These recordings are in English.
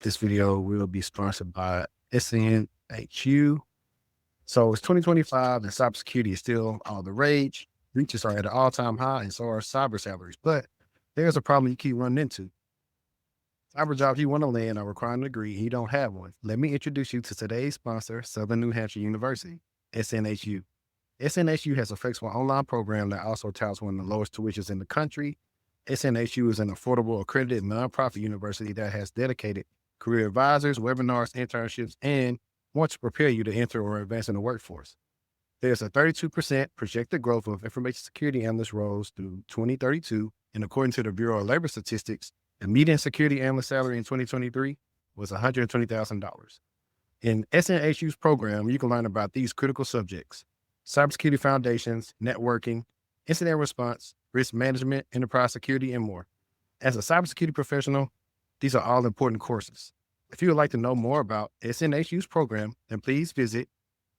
This video will be sponsored by SNHU. So it's 2025 and cybersecurity is still all the rage. Breaches are at an all-time high and so are cyber salaries. But there's a problem you keep running into. Cyber jobs you want to land are requiring a degree and you don't have one. Let me introduce you to today's sponsor, Southern New Hampshire University, SNHU. SNHU has a flexible online program that also touts one of the lowest tuitions in the country. SNHU is an affordable, accredited nonprofit university that has dedicated career advisors, webinars, internships, and wants to prepare you to enter or advance in the workforce. There's a 32% projected growth of information security analyst roles through 2032, and according to the Bureau of Labor Statistics, the median security analyst salary in 2023 was $120,000. In SNHU's program, you can learn about these critical subjects: cybersecurity foundations, networking, incident response, risk management, enterprise security, and more. As a cybersecurity professional, these are all important courses. If you would like to know more about SNHU's program, then please visit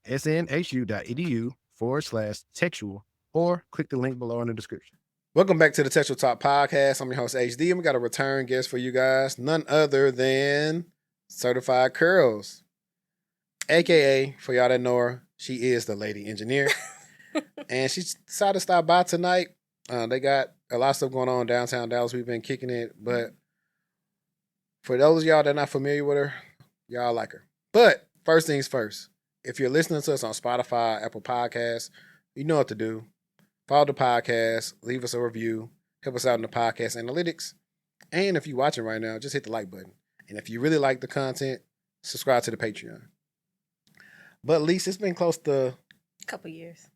snhu.edu/TechTual or click the link below in the description. Welcome back to the TechTual Talk podcast. I'm your host, HD, and we got a return guest for you guys, none other than Certified Curls, aka, for y'all that know her, she is the lady engineer. And she decided to stop by tonight. They got a lot of stuff going on downtown Dallas. We've been kicking it, but for those of y'all that are not familiar with her, y'all like her. But first things first, if you're listening to us on Spotify, Apple Podcasts, you know what to do. Follow the podcast, leave us a review, help us out in the podcast analytics. And if you're watching right now, just hit the like button. And if you really like the content, subscribe to the Patreon. But Lise, it's been close to a couple years.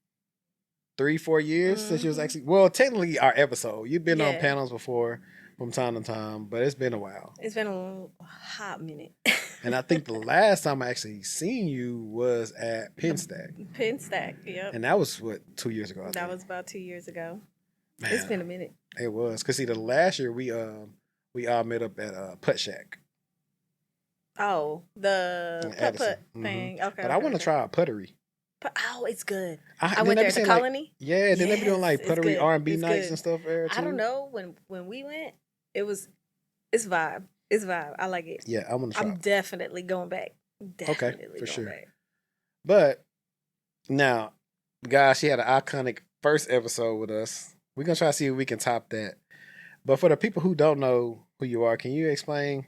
3-4 years since you was actually, well, technically our episode. You've been on panels before from time to time, but it's been a while. It's been a hot minute. And I think the last time I actually seen you was at Penstack. Penstack, yep. And that was, what, 2 years ago? That was about 2 years ago. Man, it's been a minute. It was. Because, see, the last year we all met up at Putt Shack. Oh, the putt thing. Okay. But I want to try a puttery. Oh, it's good. I went there at the Colony. Then they be doing like puttery R&B nights and stuff there too. I don't know. When we went, it's vibe. It's vibe. I like it. Yeah, I want to try. I'm definitely going back. Okay, for sure. Back. But now, guys, she had an iconic first episode with us. We're going to try to see if we can top that. But for the people who don't know who you are, can you explain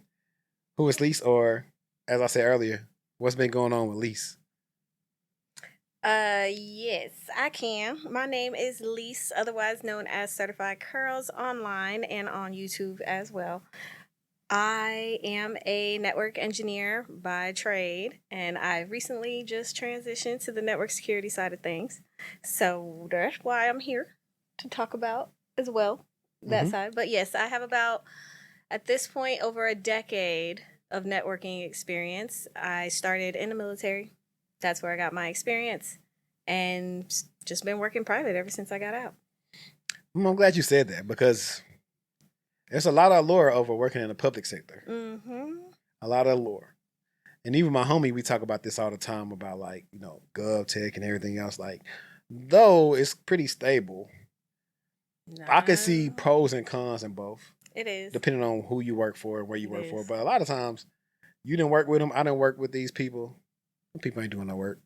who is Lise, or, as I said earlier, what's been going on with Lise? Yes, I can. My name is Lise, otherwise known as Certified Curls, online and on YouTube as well. I am a network engineer by trade, and I recently just transitioned to the network security side of things. So that's why I'm here to talk about as well that side. But yes, I have about, at this point, over a decade of networking experience. I started in the military. That's where I got my experience, and just been working private ever since I got out. I'm glad you said that, because there's a lot of allure over working in the public sector. A lot of allure. And even my homie, we talk about this all the time about, like, you know, gov tech and everything else. Like, though it's pretty stable, I could see pros and cons in both. It is. Depending on who you work for and where you work for. But a lot of times, you didn't work with them. I didn't work with these people. People ain't doing no work.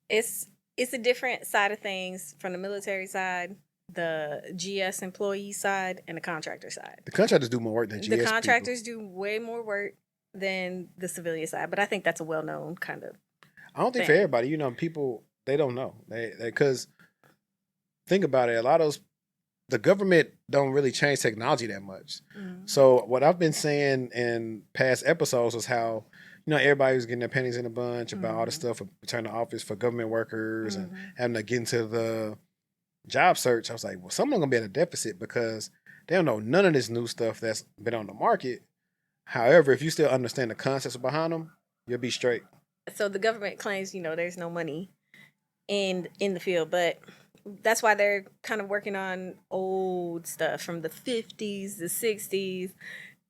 It's a different side of things from the military side, the GS employee side, and the contractor side. The contractors do more work than GS The contractors do way more work than the civilian side, but I think that's a well-known kind of I don't think for everybody, you know, people, they don't know. Because think about it, a lot of those, the government don't really change technology that much. So what I've been saying in past episodes was how, you know, everybody was getting their pennies in a bunch about all the stuff for return to office for government workers and having to get into the job search. I was like, well, someone's going to be at a deficit because they don't know none of this new stuff that's been on the market. However, if you still understand the concepts behind them, you'll be straight. So the government claims, you know, there's no money in the field, but that's why they're kind of working on old stuff from the 50s, the 60s,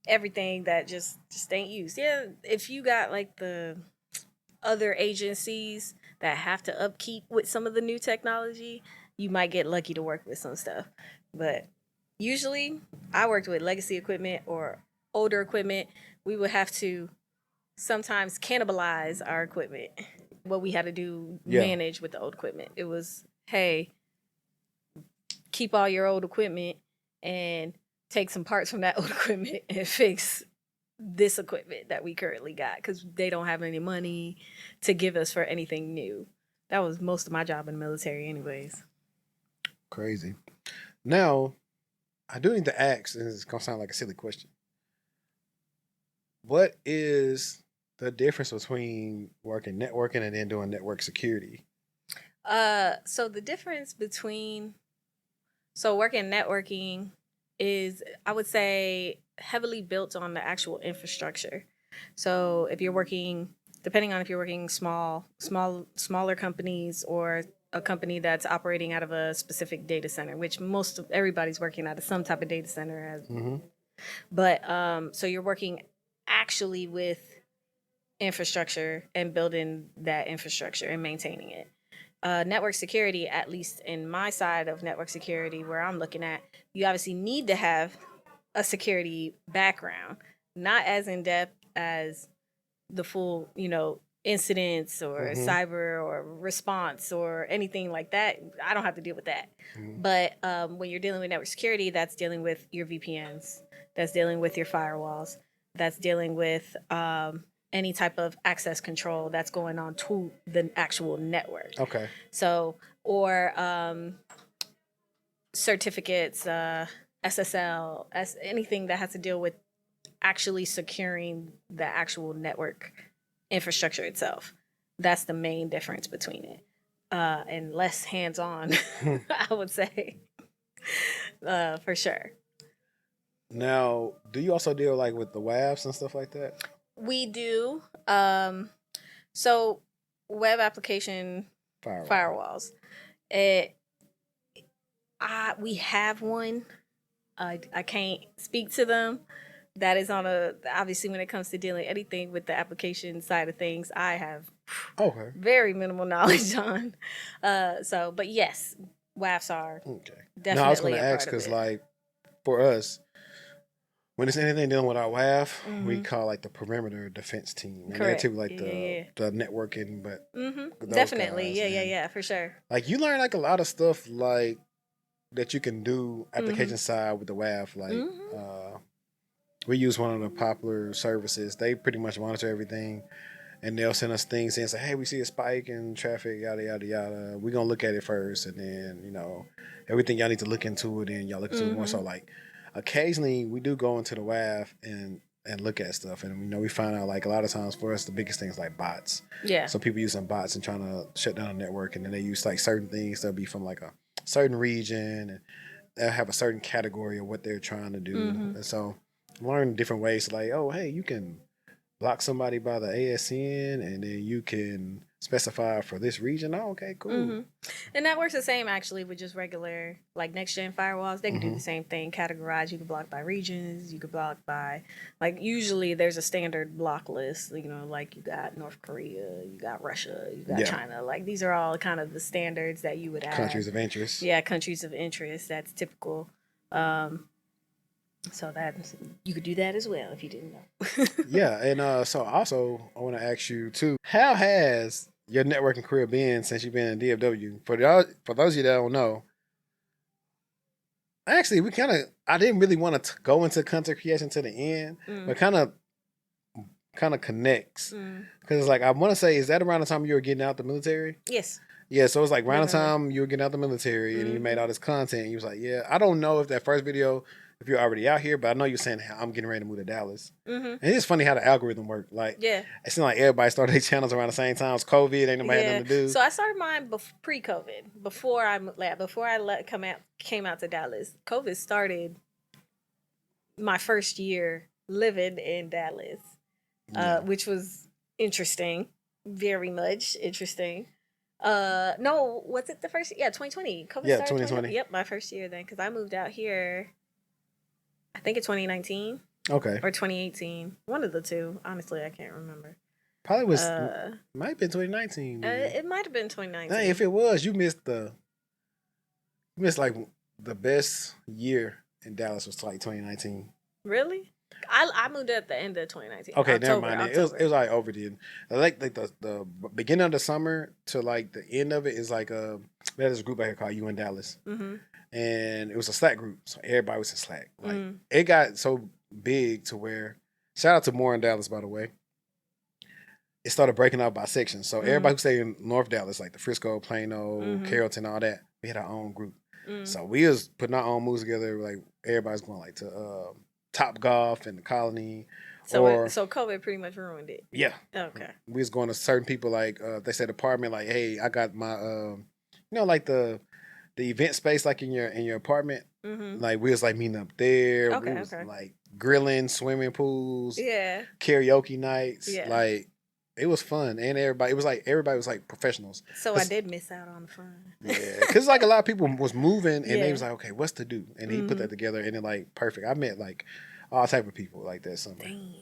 everything that just ain't used. Yeah, if you got like the other agencies that have to upkeep with some of the new technology, you might get lucky to work with some stuff. But usually I worked with legacy equipment or older equipment we would have to sometimes cannibalize our equipment. What we had to do, Yeah. manage with the old equipment. It was, hey, keep all your old equipment and take some parts from that old equipment and fix this equipment that we currently got, because they don't have any money to give us for anything new. That was most of my job in the military anyways. Crazy. Now, I do need to ask, and it's gonna sound like a silly question. What is the difference between working networking and then doing network security? So the difference between working networking is, I would say, heavily built on the actual infrastructure. So if you're working, depending on if you're working smaller companies, or a company that's operating out of a specific data center, which most of everybody's working out of some type of data center. Mm-hmm. But so you're working actually with infrastructure and building that infrastructure and maintaining it. Network security, at least in my side of network security, where I'm looking at, you obviously need to have a security background, not as in depth as the full, incidents or cyber or response or anything like that. I don't have to deal with that. But when you're dealing with network security, that's dealing with your VPNs, that's dealing with your firewalls, that's dealing with any type of access control that's going on to the actual network. Okay. So, or certificates, SSL, anything that has to deal with actually securing the actual network infrastructure itself. That's the main difference between it. And less hands-on, I would say, for sure. Now, do you also deal like with the WAFs and stuff like that? We do. So web application firewalls. We have one. I can't speak to them. That is obviously when it comes to dealing anything with the application side of things, I have very minimal knowledge on. But yes, WAFs are definitely. No, I was going to ask because, like, for us, when it's anything dealing with our WAF, we call like the perimeter defense team. And they're typically like the networking, but definitely, guys. Yeah, for sure. Like, you learn like a lot of stuff like that you can do application side with the WAF. Like, we use one of the popular services. They pretty much monitor everything, and they'll send us things and say, "Hey, we see a spike in traffic, yada yada yada. We're gonna look at it first, and then everything y'all need to look into it, and y'all look into it more." So like, occasionally we do go into the WAF and look at stuff, and we find out like a lot of times for us the biggest thing is like bots. Yeah. So people using bots and trying to shut down a network, and then they use like certain things that'll be from like a certain region, and they'll have a certain category of what they're trying to do, and so learn different ways. Like, oh, hey, you can block somebody by the ASN, and then you can specify for this region. Oh, okay, cool. And that works the same actually with just regular like next gen firewalls. They can do the same thing. Categorize. You can block by regions. You can block by, like, usually there's a standard block list. Like you got North Korea, you got Russia, you got China. Like, these are all kind of the standards that you would have. Countries of interest. Yeah, countries of interest. That's typical. So that you could do that as well if you didn't know. Yeah, and so also I want to ask you too, how has your networking career been since you've been in DFW? For those of you that don't know, actually I didn't really want to go into content creation to the end, but kind of connects because like I want to say, is that around the time you were getting out the military? Yes. Yeah, so it's like around the time you were getting out the military and you made all this content. And you was like, yeah, I don't know if that first video, if you're already out here, but I know you're saying I'm getting ready to move to Dallas. And it's funny how the algorithm worked. Like, it seemed like everybody started their channels around the same time. It's COVID, ain't nobody had nothing to do. So I started mine pre-COVID, before I came out to Dallas. COVID started my first year living in Dallas, which was interesting, very much interesting. No, was it the first? Yeah, 2020. COVID started 2020. Yep, my first year then, because I moved out here, I think in 2019. Okay. Or 2018. One of the two. Honestly, I can't remember. Probably was might have been 2019. It might have been 2019. Dang, if it was, you missed like the best year in Dallas was like 2019. Really? I moved at the end of 2019. Okay, never October, mind. It October. was like overdue. Like the beginning of the summer to like the end of it is like we had this group out here called UN Dallas, Mm-hmm. and it was a Slack group, so everybody was in Slack. Like Mm-hmm. it got so big to where shout out to More in Dallas, by the way. It started breaking out by sections. So everybody who stayed in North Dallas, like the Frisco, Plano, Carrollton, all that, we had our own group. So we was putting our own moves together. Like everybody's going like to Top Golf and the Colony. So so COVID pretty much ruined it. Yeah. Okay. We was going to certain people like they said apartment like, hey, I got my like the event space like in your apartment. Mm-hmm. Like we was like meeting up there. Okay, we was like grilling, swimming pools, Yeah. karaoke nights. Yeah. Like it was fun, and everybody was like professionals. So I did miss out on the fun. Yeah, because like a lot of people was moving, and they was like, okay, what's to do? And he put that together, and then like perfect. I met like all type of people like that summer. Damn.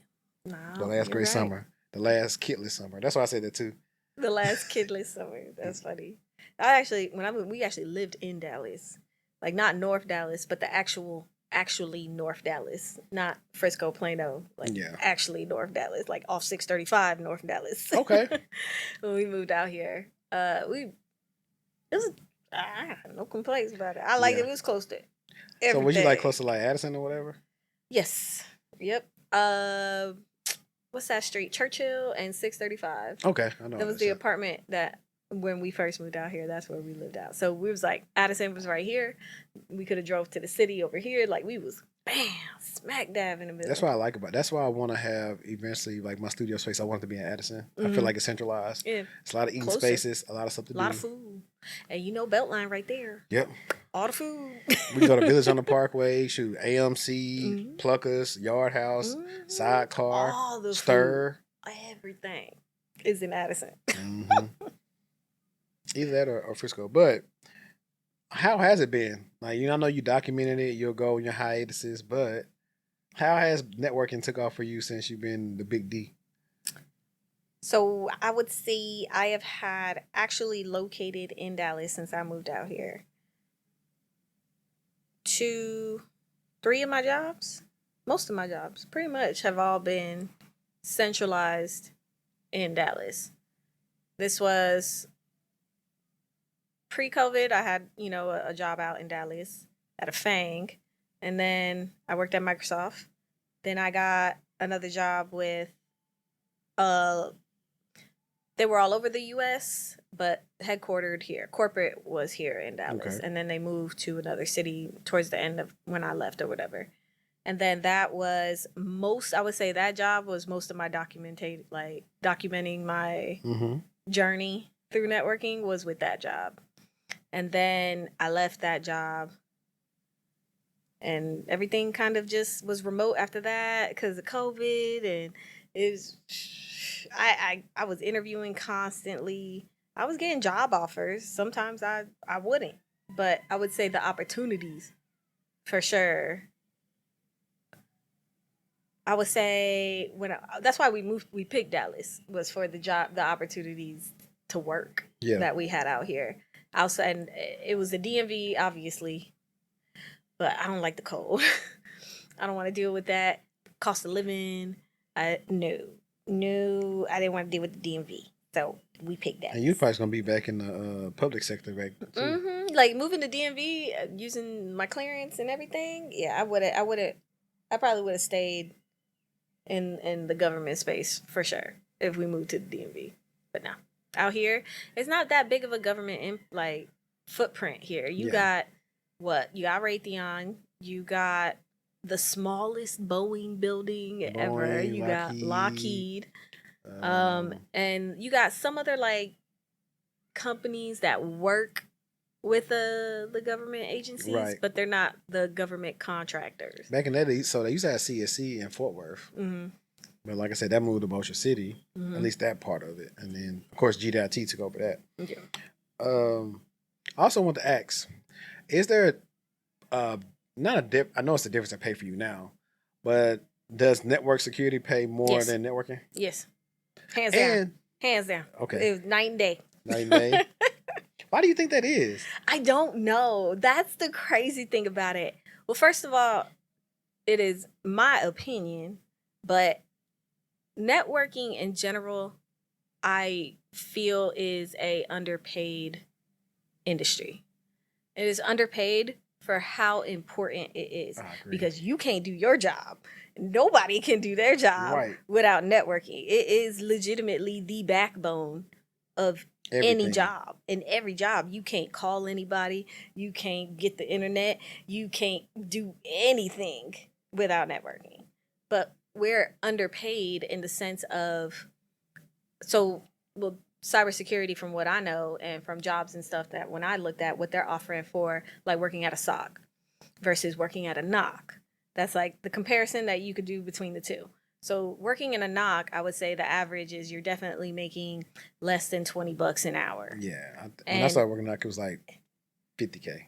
No, The last great summer, the last kidless summer. That's why I said that too. The last kidless summer. That's funny. I actually, when I moved, we actually lived in Dallas, like not North Dallas, but the actually North Dallas, not Frisco, Plano, like actually North Dallas, like off 635 North Dallas. Okay. When we moved out here, I had no complaints about it. I liked it. It was close to everything. So was you like close to like Addison or whatever? Yes. Yep. What's that street? Churchill and 635. Okay, I know. That was the apartment that when we first moved out here, that's where we lived out. So we was like, Addison was right here. We could have drove to the city over here. Like we was bam, smack dab in the middle. That's what I like about it. That's why I want to have eventually like my studio space. I want it to be in Addison. I feel like it's centralized. Yeah. It's a lot of eating spaces, a lot of stuff to do. A lot of food. And Beltline right there. Yep. All the food. We can go to Village on the Parkway, shoot AMC, Pluckers, Yard House, Sidecar, all the Stir. Food, everything is in Addison. Either that or Frisco. But how has it been? Like, I know you documented it, you'll go in your hiatuses, but how has networking took off for you since you've been the big D? So I would say I have had actually located in Dallas since I moved out here. 3 of my jobs, most of my jobs pretty much have all been centralized in Dallas. This was pre-COVID. I had, a job out in Dallas at a FANG, and then I worked at Microsoft. Then I got another job with, they were all over the U.S., but headquartered here. Corporate was here in Dallas. Okay. And then they moved to another city towards the end of when I left or whatever. And then that was I would say that job was most of my documenting my journey through networking was with that job. And then I left that job and everything kind of just was remote after that because of COVID. And it was, I was interviewing constantly. I was getting job offers. Sometimes I wouldn't, but I would say the opportunities for sure. I would say that's why we picked Dallas was for the opportunities to work that we had out here. Outside, and it was the DMV, obviously, but I don't like the cold. I don't want to deal with that cost of living. No, I didn't want to deal with the DMV, so we picked that. And you're probably gonna be back in the public sector, right? Like moving to DMV, using my clearance and everything. Yeah, I probably would have stayed in the government space for sure if we moved to the DMV. But no, out here, it's not that big of a government footprint here. You got you got Raytheon, you got the smallest Boeing building ever. You got Lockheed. And you got some other like companies that work with the government agencies, but they're not the government contractors. Back in that day, so they used to have CSC in Fort Worth. But like I said, that moved to Bossier City, at least that part of it. And then, of course, GDIT took over that. Okay. I also want to ask, is there I know it's a difference in pay for you now, but does network security pay more than networking? Yes. Hands down. Hands down. Okay. It was night and day. Night and day. Why do you think that is? I don't know. That's the crazy thing about it. Well, first of all, it is my opinion, but networking in general, I feel is a underpaid industry. It is underpaid for how important it is I agree. because you can't do your job. Nobody can do their job Right. without networking. It is legitimately the backbone of any Everything. job. In every job, you can't call anybody, you can't get the internet, you can't do anything without networking. But we're underpaid in the sense of, well, cybersecurity, from what I know and from jobs and stuff, that when I looked at what they're offering for like working at a SOC versus working at a NOC, that's like the comparison that you could do between the two. So working in a NOC, I would say the average is you're definitely making less than $20 an hour. Yeah. When I started working out, it was like $50K.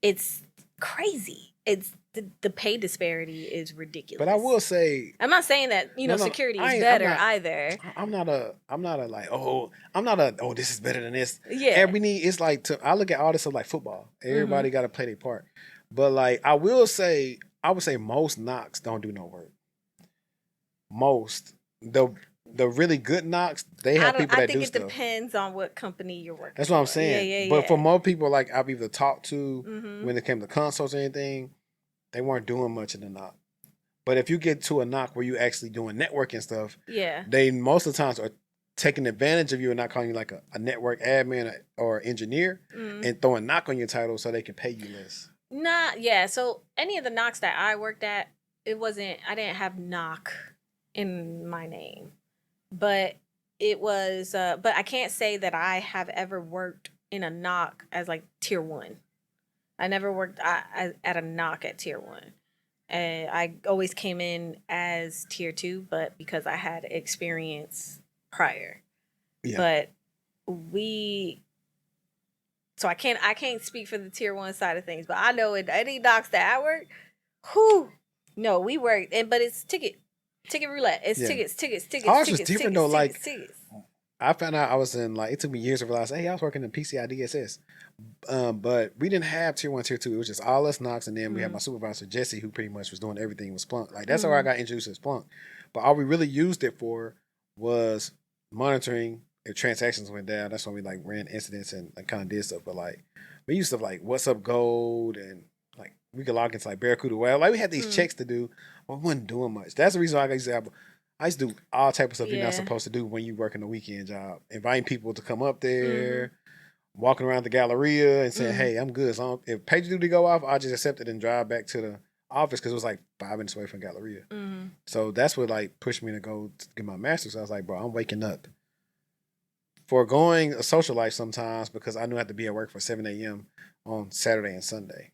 It's crazy. It's the pay disparity is ridiculous. But I will say, I'm not saying that security is better either. I'm not this is better than this. Yeah. It's like, I look at all this stuff like football. Everybody got to play their part. But like, I would say most NOCs don't do no work. Most the really good NOCs, they have people that do stuff. I think it depends on what company you're working. That's what I'm saying. But for most people, like I've either talked to when it came to consoles or anything, they weren't doing much in the NOC. But if you get to a NOC where you actually doing networking stuff, they most of the times are taking advantage of you and not calling you like a network admin or engineer and throwing NOC on your title so they can pay you less. So any of the NOCs that I worked at, I didn't have NOC in my name. But it was, but I can't say that I have ever worked in a NOC as like tier 1. I never worked at a NOC at tier 1. And I always came in as tier 2, but because I had experience prior. Yeah. But so I can't speak for the tier 1 side of things, but I know in any NOCs that I worked, we worked, but it's ticket roulette. It's tickets. Ours was different though. Like, I found out I was in, like, it took me years to realize, hey, I was working in PCI DSS. But we didn't have tier 1, tier 2. It was just all us NOCs, and then we had my supervisor Jesse, who pretty much was doing everything with Splunk. Like, that's how I got introduced to Splunk. But all we really used it for was monitoring if transactions went down. That's when we like ran incidents and kind of did stuff. But like, we used stuff like What's Up Gold, and like we could log into like Barracuda Web. Like, we had these checks to do, but we wasn't doing much. That's the reason why I used to do all type of stuff you're not supposed to do when you work in a weekend job. Inviting people to come up there, walking around the Galleria and saying, hey, I'm good. So if page duty go off, I'll just accept it and drive back to the office because it was like 5 minutes away from Galleria. So that's what like pushed me to go to get my master's. I was like, bro, I'm waking up. Foregoing a social life sometimes because I knew I had to be at work for 7 a.m. on Saturday and Sunday.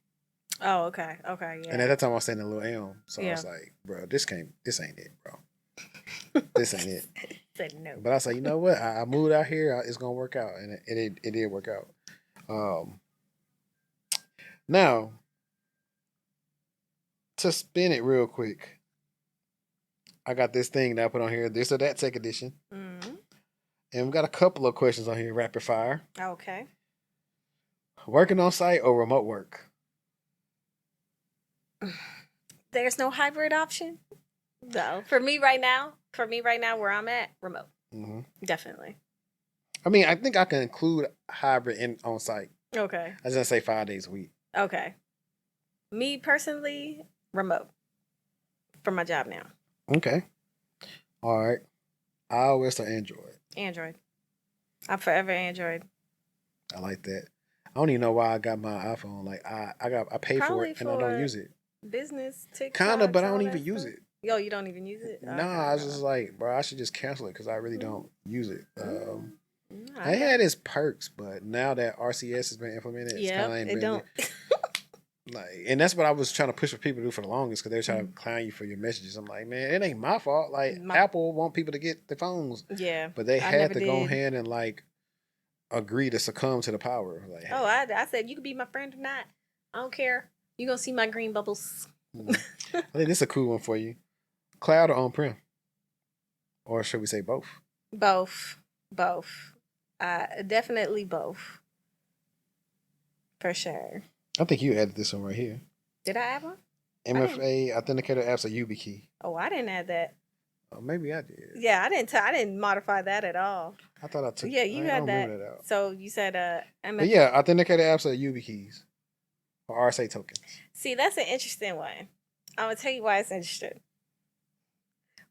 Oh, okay. Okay, yeah. And at that time I was staying in Little Elm. So I was like, bro, this ain't it, bro. This ain't it. Said no. But I was like, you know what? I moved out here. It's gonna work out, and it did work out. Now, to spin it real quick, I got this thing that I put on here. This or that tech edition, and we got a couple of questions on here. Rapid fire. Okay. Working on site or remote work? There's no hybrid option. No, for me right now, where I'm at, remote. Definitely. I mean, I think I can include hybrid in on site. Okay. I was gonna say 5 days a week. Okay. Me personally, remote for my job now. Okay. All right. iOS or Android? Android. I'm forever Android. I like that. I don't even know why I got my iPhone. Like I paid for it and I don't use it. Business TikTok. Kind of, but I don't even use it. Yo, you don't even use it? Nah, I was just like, bro, I should just cancel it because I really don't use it. I had its perks, but now that RCS has been implemented, it's kind of ain't really. Like, and that's what I was trying to push for people to do for the longest because they're trying to clown you for your messages. I'm like, man, it ain't my fault. Like, Apple want people to get the phones. Yeah. But they had to go ahead and like agree to succumb to the power. Like, oh, I said you could be my friend or not. I don't care. You gonna see my green bubbles. I think this is a cool one for you. Cloud or on-prem? Or should we say both? Both. Definitely both. For sure. I think you added this one right here. Did I add one? MFA authenticator apps are YubiKey. Oh, I didn't add that. Oh, maybe I did. Yeah, I didn't modify that at all. I thought I took. Yeah, you I had don't that. remember that out. So you said MFA. But yeah, authenticator apps are YubiKeys or RSA tokens. See, that's an interesting one. I'm gonna tell you why it's interesting.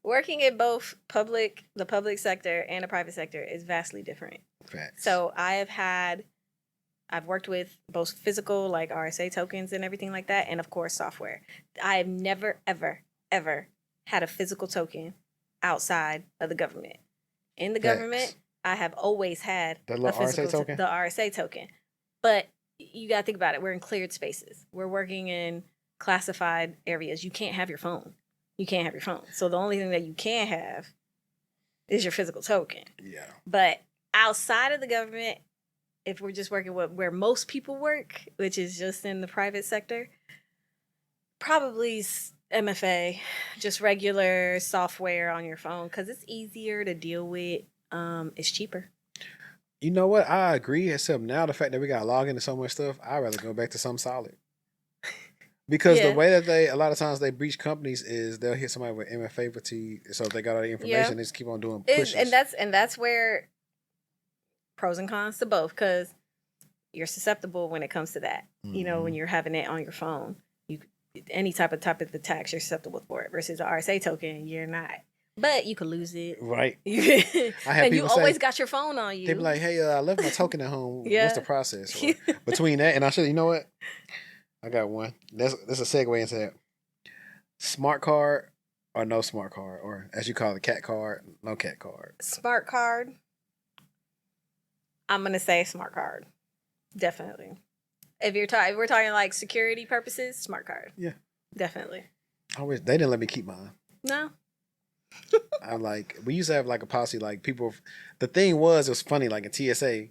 Working in both the public sector and the private sector is vastly different. Facts. So I've worked with both physical, like RSA tokens and everything like that, and of course software. I have never, ever, ever had a physical token outside of the government. In the government, I have always had the little RSA token. The RSA token. But you got to think about it. We're in cleared spaces. We're working in classified areas. You can't have your phone. So the only thing that you can have is your physical token. Yeah. But outside of the government, if we're just working with where most people work, which is just in the private sector, probably MFA, just regular software on your phone, because it's easier to deal with. It's cheaper. You know what? I agree. Except now the fact that we got to log into so much stuff, I'd rather go back to something solid. Because the way that a lot of times they breach companies is they'll hit somebody with MFA fatigue. So if they got all the information, they just keep on doing pushes. And that's where pros and cons to both, because you're susceptible when it comes to that. You know, when you're having it on your phone, any type of attacks, you're susceptible for it. Versus an RSA token, you're not. But you could lose it. Right. And you always got your phone on you. They be like, hey, I left my token at home. What's the process? Or, between that and you know what? I got one. That's a segue into that. Smart card or no smart card, or as you call it, cat card, no cat card. Smart card. I'm gonna say smart card, definitely. If we're talking like security purposes, smart card. Yeah, definitely. I wish they didn't let me keep mine. No. I'm like, we used to have like a policy, like people. The thing was, it was funny. Like in TSA,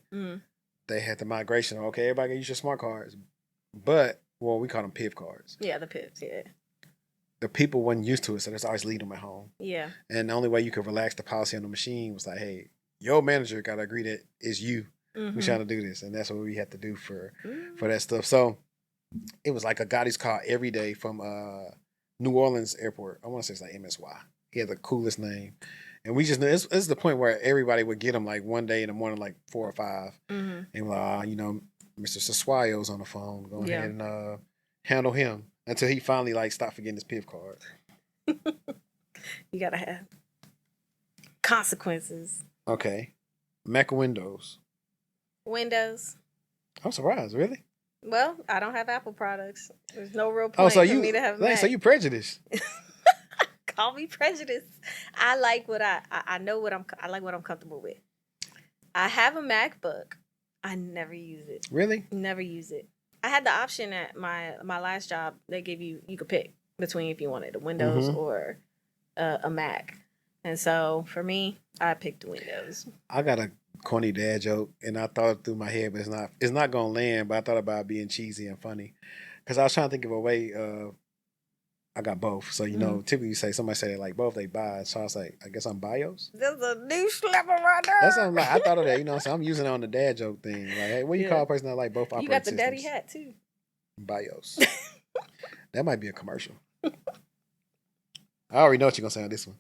they had the migration. Okay, everybody can use your smart cards, but we call them PIV cards. Yeah, the PIVs. Yeah. The people wasn't used to it, so there's always leave them at home. Yeah. And the only way you could relax the policy on the machine was like, hey, your manager got to agree that it's you who's trying to do this, and that's what we had to do for that stuff. So it was like a Gotti's call every day from New Orleans airport. I want to say it's like MSY. He had the coolest name. And we just knew it's the point where everybody would get him like one day in the morning, like 4 or 5. And like, Mr. Saswayo's on the phone. Go ahead and handle him until he finally like stopped forgetting his PIV card. You gotta have consequences. Okay. Mac or Windows? Windows. I'm surprised, really? Well, I don't have Apple products. There's no real point for me to have Mac. So you prejudiced. Call me prejudiced. I like what I know what I like what I'm comfortable with. I have a MacBook. I never use it. Really? Never use it. I had the option at my last job. They gave you could pick between if you wanted a Windows or a Mac. And so for me, I picked Windows. I got a corny dad joke, and I thought it through my head, but it's not gonna land. But I thought about being cheesy and funny, because I was trying to think of a way. I got both, so typically you say somebody say they like both, they buy. So I was like, I guess I'm bios. There's a new slapper right there. That's something like I thought of that. So I'm using it on the dad joke thing. Like, hey, what do you call a person that like both operating systems? You got the daddy hat too. Bios. That might be a commercial. I already know what you're gonna say on this one.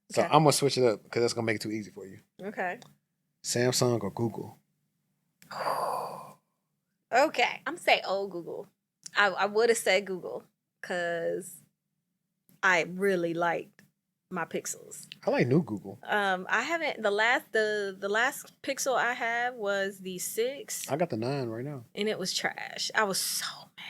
So I'm gonna switch it up because that's gonna make it too easy for you. Okay. Samsung or Google? Okay, I'm gonna say old Google. I would have said Google because I really liked my Pixels. I like new Google. I haven't the last Pixel I had was the 6. I got the 9 right now, and it was trash. I was so mad.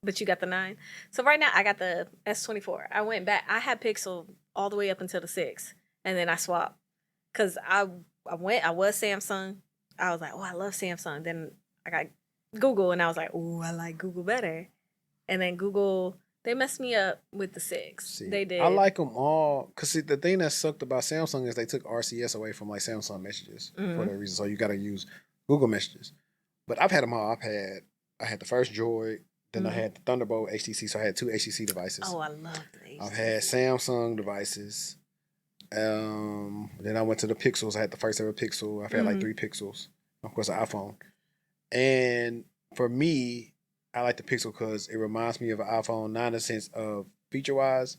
But you got the 9. So right now I got the S24. I went back. I had Pixel all the way up until the 6, and then I swapped because I was Samsung. I was like, oh, I love Samsung. Then I got Google, and I was like, oh, I like Google better. And then Google, they messed me up with the 6. They did. I like them all because the thing that sucked about Samsung is they took RCS away from like Samsung messages for that reason. So you got to use Google messages. But I've had them all. I had the first Droid. Then I had the Thunderbolt HTC, so I had 2 HTC devices. Oh, I love the HTC. I've had Samsung devices. Then I went to the Pixels. I had the first ever Pixel. I've had like 3 Pixels. Of course, an iPhone. And for me, I like the Pixel because it reminds me of an iPhone, not in the sense of feature wise,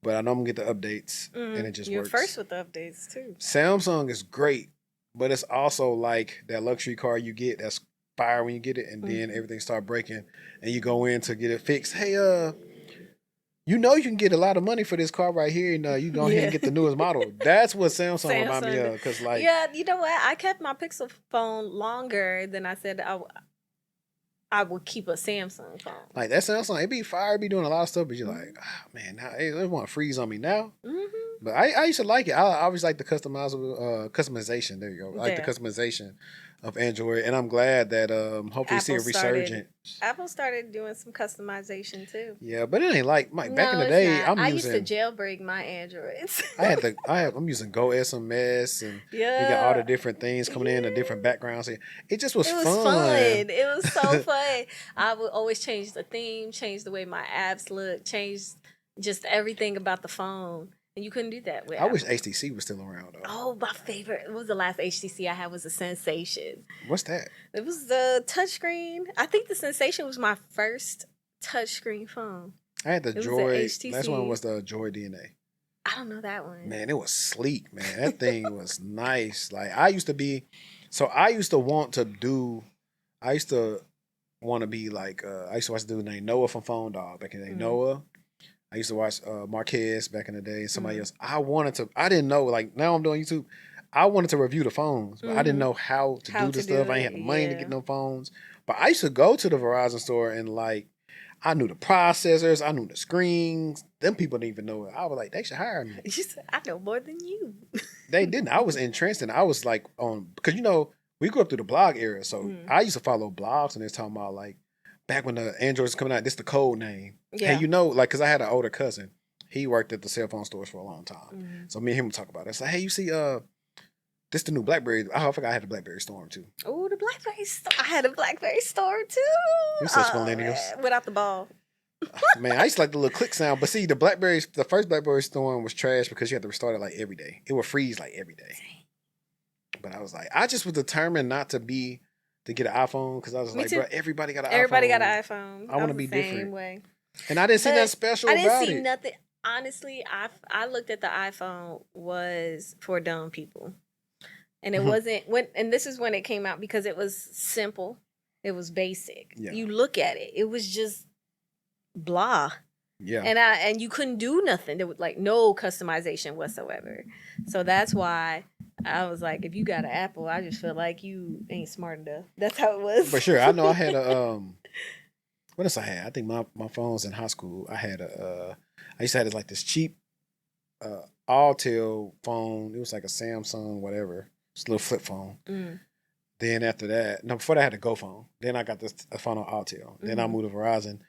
but I know I'm gonna get the updates and it just You're works. first with the updates too. Samsung is great, but it's also like that luxury car you get that's fire when you get it, and then everything start breaking, and you go in to get it fixed. Hey, you know you can get a lot of money for this car right here, and you go ahead and get the newest model. That's what Samsung remind me of, because like yeah, you know what? I kept my Pixel phone longer than I said I would keep a Samsung phone. Like that Samsung, it be fire, it be doing a lot of stuff, but you're like, oh, man, now they want to freeze on me now. But I used to like it. I always like the customization. There you go. I like the customization of Android, and I'm glad that hopefully see a resurgence. Apple started doing some customization too. Yeah, but it ain't like back in the day. I used to jailbreak my Androids. I'm using Go SMS, and you got all the different things coming in, the different backgrounds. It just was fun. It was so fun. I would always change the theme, change the way my apps look, change just everything about the phone. And you couldn't do that with I wish HTC was still around, though. Oh, my favorite. It was the last HTC I had was a Sensation. What's that? It was the touchscreen. I think the Sensation was my first touchscreen phone. I had the Joy. Last one was the Joy DNA. I don't know that one. Man, it was sleek, man. That thing was nice. Like I used to want to be like I used to watch a dude named Noah from Phone Dog back in the day. Noah. I used to watch Marquez back in the day, and somebody else. I didn't know, like now I'm doing YouTube. I wanted to review the phones, but I didn't know how to do the stuff. I ain't had the money to get no phones. But I used to go to the Verizon store and like I knew the processors, I knew the screens. Them people didn't even know it. I was like, they should hire me. You said, I know more than you. They didn't. I was entrenched, and I was like because we grew up through the blog era, so I used to follow blogs, and they're talking about like back when the Androids was coming out, this the code name. Yeah. Hey, like, because I had an older cousin. He worked at the cell phone stores for a long time. So me and him would talk about it. It's like, hey, you see, this the new BlackBerry. Oh, I forgot I had a BlackBerry Storm, too. Oh, the BlackBerry Storm. I had a BlackBerry Storm, too. You're such millennials. Without the ball. Man, I used to like the little click sound. But see, the first BlackBerry Storm was trash because you had to restart it like every day. It would freeze like every day. But I was like, I just was determined not to get an iPhone because I was like, bro, everybody got an iPhone. Everybody got an iPhone. I want to be different. Way. And I didn't see nothing special about it. I didn't see nothing. Honestly, I looked at the iPhone was for dumb people. And it wasn't and this is when it came out because it was simple. It was basic. Yeah. You look at it. It was just blah. Yeah. And you couldn't do nothing. There was like no customization whatsoever. So that's why I was like, if you got an Apple, I just feel like you ain't smart enough. That's how it was. For sure. I know I had a what else I had? I think my phones in high school, I used to have like this cheap Altel phone. It was like a Samsung, whatever. Just a little flip phone. Then after that, before that I had a Go phone. Then I got a phone on Altel. Then I moved to Verizon,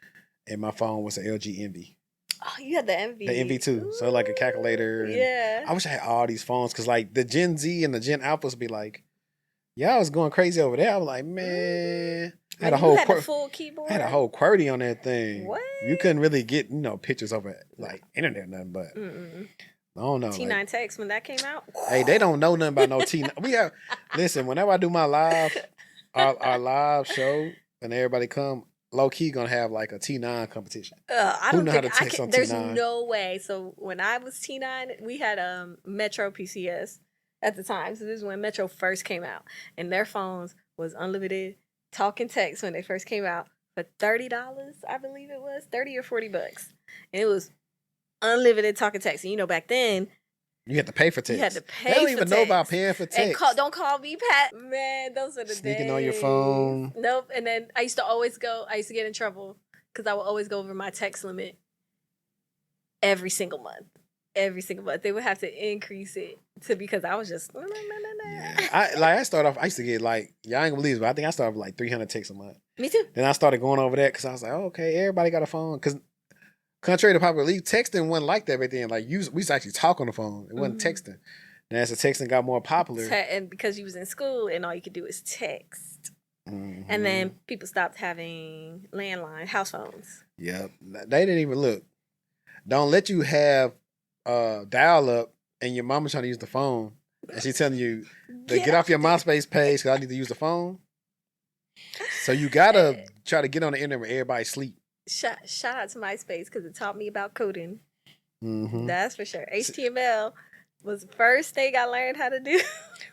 and my phone was an LG Envy. Oh, you had the Envy. The Envy too. So like a calculator. Yeah. I wish I had all these phones because like the Gen Z and the Gen Alphas be like, yeah, I was going crazy over there. I was like, man. I had a whole full keyboard. I had a whole QWERTY on that thing. What? You couldn't really get pictures over like internet or nothing, but I don't know. T9 text when that came out. Hey, they don't know nothing about no T9. Listen, whenever I do my our live show and everybody come, low key gonna have like a T9 competition. I don't know how to text on T9. There's no way. So when I was T9, we had Metro PCS at the time. So this is when Metro first came out, and their phones was unlimited talk and text when they first came out for $30, I believe it was $30 or $40, and it was unlimited talk and text. And back then you had to pay for text. You had to pay. They don't even know about paying for text. And don't call me Pat. Man, those are the Sneaking on your phone. Nope. And then I used to get in trouble because I would always go over my text limit every single month. They would have to increase it because I was just Yeah. I started off, I used to get like, y'all ain't gonna believe it, but I think I started with like 300 texts a month. Me too. Then I started going over that because I was like, oh, okay, everybody got a phone. Because contrary to popular belief, texting wasn't like that back then. Like we used to actually talk on the phone. It wasn't texting. And as the texting got more popular. And because you was in school and all you could do is text. And then people stopped having landline house phones. Yep. They didn't even look. Don't let you have dial up and your mama trying to use the phone and she's telling you to get off your MySpace page because I need to use the phone. So you gotta try to get on the internet when everybody sleep. Shout out to MySpace because it taught me about coding. Mm-hmm. That's for sure. HTML was the first thing I learned how to do.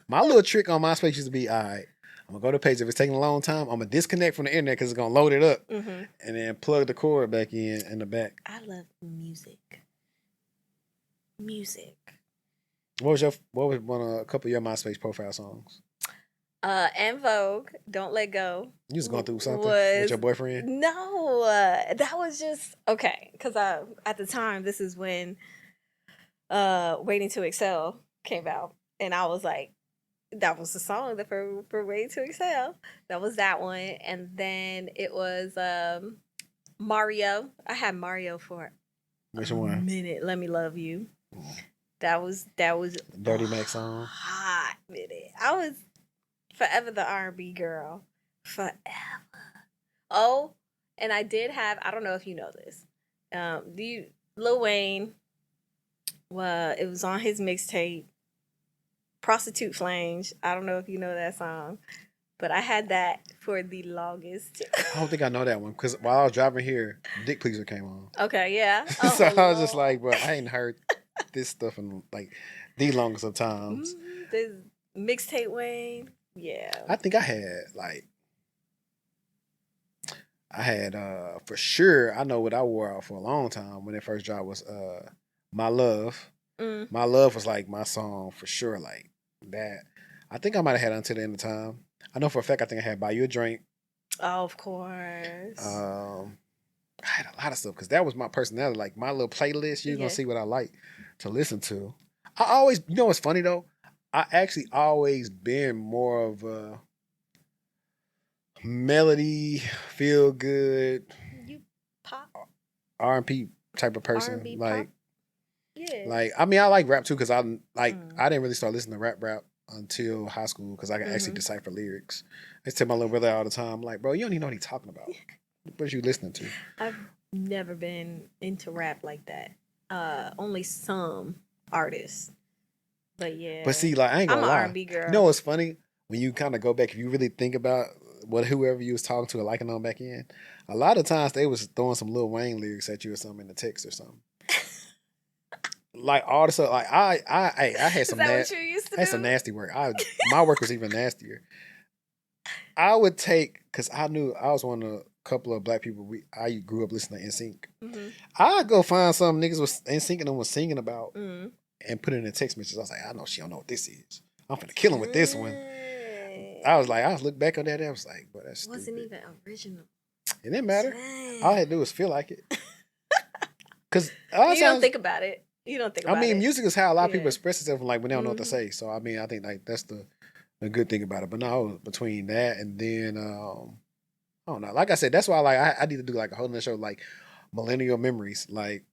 My little trick on MySpace used to be, all right, I'm going to go to the page. If it's taking a long time, I'm going to disconnect from the internet because it's going to load it up. Mm-hmm. And then plug the cord back in the back. I love music. What was a couple of your MySpace profile songs? En Vogue, Don't Let Go. You was going through something with your boyfriend? No, that was just okay. Because at the time, this is when Waiting to Excel came out, and I was like, that was the song for Waiting to Excel. That was that one, and then it was Mario. I had Mario for Which a one? minute. Let Me Love You. That was Dirty Mac song. Hot minute. I was forever the R&B girl. Forever. Oh, and I did have, I don't know if you know this. Lil Wayne, it was on his mixtape, Prostitute Flange. I don't know if you know that song, but I had that for the longest. I don't think I know that one because while I was driving here, Dick Pleaser came on. Okay, yeah. Oh, so I was just like, bro, I ain't heard this stuff in like the longest of times. This mixtape Wayne. Yeah. I think I had for sure, I know what I wore out for a long time when it first dropped was My Love. My Love was like my song for sure, like that. I think I might have had Until the End of Time. I know for a fact I think I had Buy You a Drink. Oh, of course. I had a lot of stuff because that was my personality. Like my little playlist, you're gonna see what I like to listen to. I always, you know what's funny though? I actually always been more of a melody, feel good, pop R&B type of person. R&B like, pop? Yeah. Like I mean, I like rap too because I didn't really start listening to rap until high school because I could actually decipher lyrics. I tell my little brother all the time, like, bro, you don't even know what he's talking about. What are you listening to? I've never been into rap like that. Only some artists. But yeah. But see, like I ain't gonna lie. I'm an R&B girl. You know what's funny? When you kind of go back, if you really think about whoever you was talking to or liking on back in, a lot of times they was throwing some Lil Wayne lyrics at you or something in the text or something. Like all the stuff, like I had some. Is that what you used to do? Some nasty work. My work was even nastier. I would take because I knew I was one of a couple of black people. I grew up listening to NSYNC. Mm-hmm. I'd go find some niggas was NSYNC and them was singing about and put it in the text messages. I was like, I know she don't know what this is. I'm finna kill him with this one. I was look back on that and I was like, but that's stupid. Wasn't even original. It didn't matter. Dang. All I had to do was feel like it. Because you don't think about it. You don't think about it. I mean, music is how a lot of people express themselves like when they don't know what to say. So I mean, I think like that's the good thing about it. But no, between that and then I don't know. Like I said, that's why I need to do like a whole nother show like millennial memories, like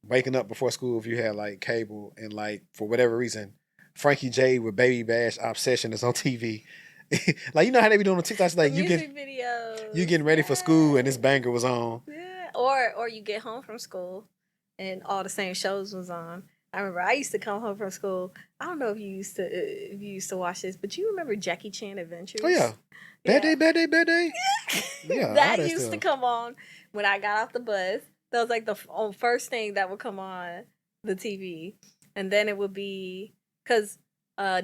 waking up before school if you had like cable and like for whatever reason, Frankie J with Baby Bash Obsession is on TV. Like you know how they be doing on TikTok, like you getting ready for school and this banger was on. Yeah. Or you get home from school and all the same shows was on. I remember I used to come home from school. I don't know if you used to watch this, but you remember Jackie Chan Adventures? Oh yeah. Bad day. Yeah. That used to come on when I got off the bus. That was like the first thing that would come on the TV. And then it would be because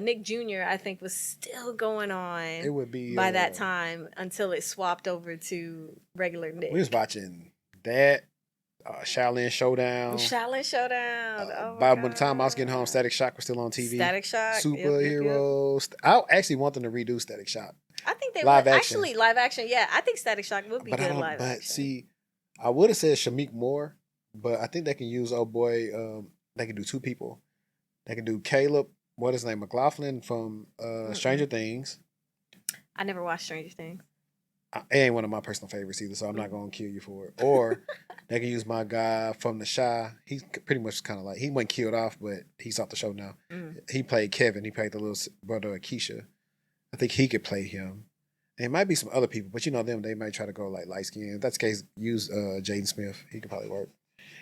Nick Jr. I think was still going on. It would be by that time until it swapped over to regular Nick. We was watching that. Shaolin Showdown. By the time I was getting home, Static Shock was still on TV. Static Shock. Superheroes. Yep. I actually want them to redo Static Shock. I think they would. Actually, live action. Yeah, I think Static Shock would be good live action. But see, I would have said Shameik Moore, but I think they can use they can do two people. They can do Caleb, what is his name, McLaughlin from Stranger Things. I never watched Stranger Things. It ain't one of my personal favorites either, so I'm not going to kill you for it. Or they can use my guy from The Shy. He's pretty much kind of like, he wasn't killed off, but he's off the show now. He played Kevin. He played the little brother of Keisha. I think he could play him. And it might be some other people, but you know them, they might try to go like light skin. If that's the case, use Jaden Smith. He could probably work.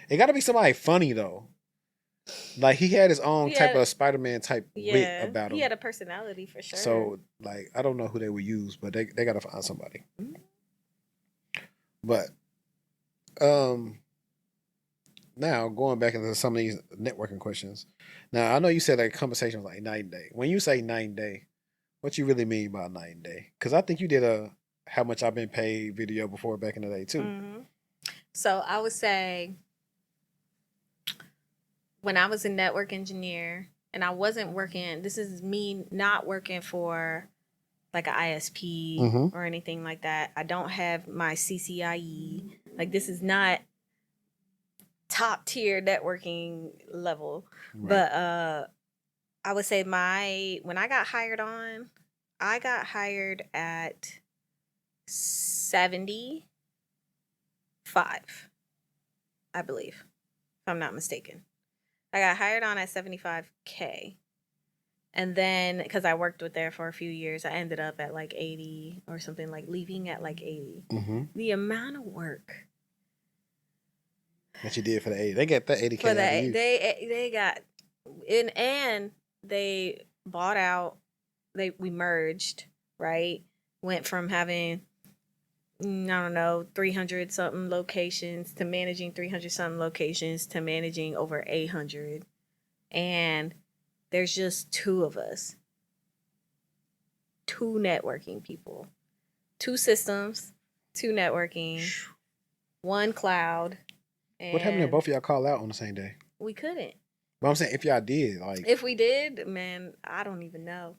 It got to be somebody funny, though. Like, he had his own type of Spider-Man type wit about him. He had a personality for sure. So, like, I don't know who they would use, but they got to find somebody. But now going back into some of these networking questions. Now I know you said like conversation was like 90 day. When you say 90 day, what you really mean by 90 day? Because I think you did a how much I've been paid video before back in the day too. Mm-hmm. So I would say when I was a network engineer and I wasn't working, this is me not working for like an ISP Mhm. or anything like that. I don't have my CCIE. Like this is not top tier networking level. Right. But I would say when I got hired on, I got hired at 75, I believe, if I'm not mistaken. I got hired on at 75K. And then, because I worked with there for a few years, I ended up at like 80 or something, like leaving at like 80. Mm-hmm. The amount of work that you did for the 80, they got that 80K for out of that, you. they got, and they bought out, we merged, right? Went from having, I don't know, 300 something locations to managing 300 something locations to managing over 800. And there's just two of us. 2 networking people. 2 systems, 2 networking, 1 cloud. And What happened if both of y'all call out on the same day? we couldn't. But I'm saying if y'all did, like If we did, man, I don't even know.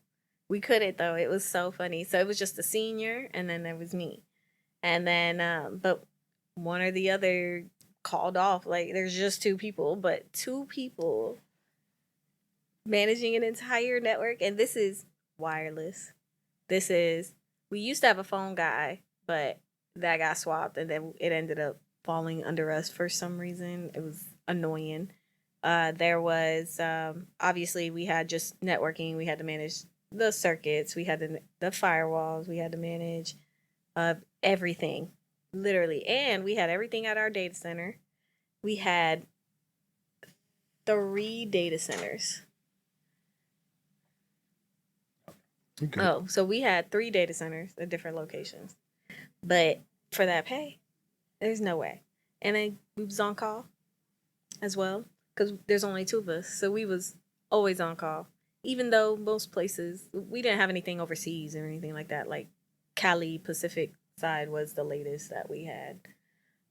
We couldn't though. It was so funny. So it was just the senior and then there was me. And then but one or the other called off. Like there's just 2 people, but 2 people managing an entire network, and this is wireless. We used to have a phone guy, but that got swapped and then it ended up falling under us for some reason. It was annoying. There was obviously we had just networking. We had to manage the circuits. We had the firewalls. We had to manage everything, literally, and we had everything at our data center. We had 3 data centers. okay. Oh, so we had 3 data centers at different locations. But for that pay, there's no way. And then we was on call as well because there's only 2 of us. So we was always on call. Even though most places, we didn't have anything overseas or anything like that. Like Cali Pacific side was the latest that we had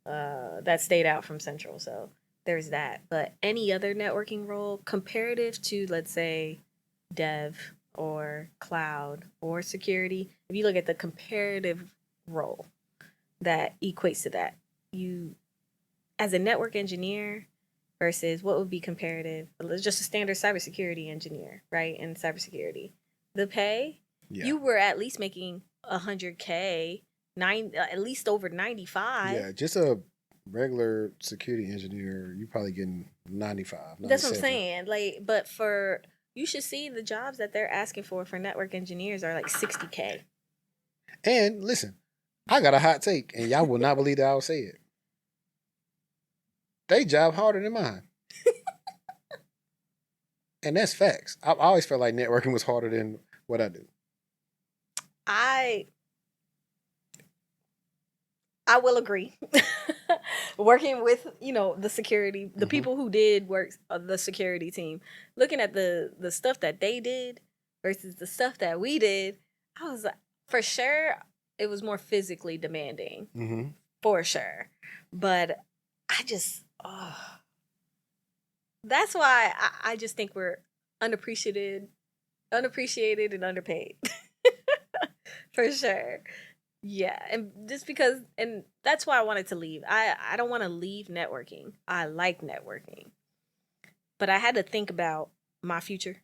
that stayed out from Central. So there's that. But any other networking role comparative to, let's say, dev or cloud or security, if you look at the comparative role that equates to that, you as a network engineer versus what would be comparative, just a standard cybersecurity engineer, right? In cybersecurity, the pay, you were at least making 100K, at least over 95. Yeah, just a regular security engineer, you probably getting 95. 97. That's what I'm saying. Like, but you should see the jobs that they're asking for network engineers are like 60K. And listen, I got a hot take, and y'all will not believe that I'll say it. They job harder than mine. And that's facts. I always felt like networking was harder than what I do. I will agree. Working with, the security, the people who did work the security team, looking at the stuff that they did versus the stuff that we did, I was like, for sure, it was more physically demanding. Mm-hmm. For sure. But I just, that's why I just think we're unappreciated and underpaid. For sure. Yeah, and just because, and that's why I wanted to leave. I don't want to leave networking. I like networking. But I had to think about my future.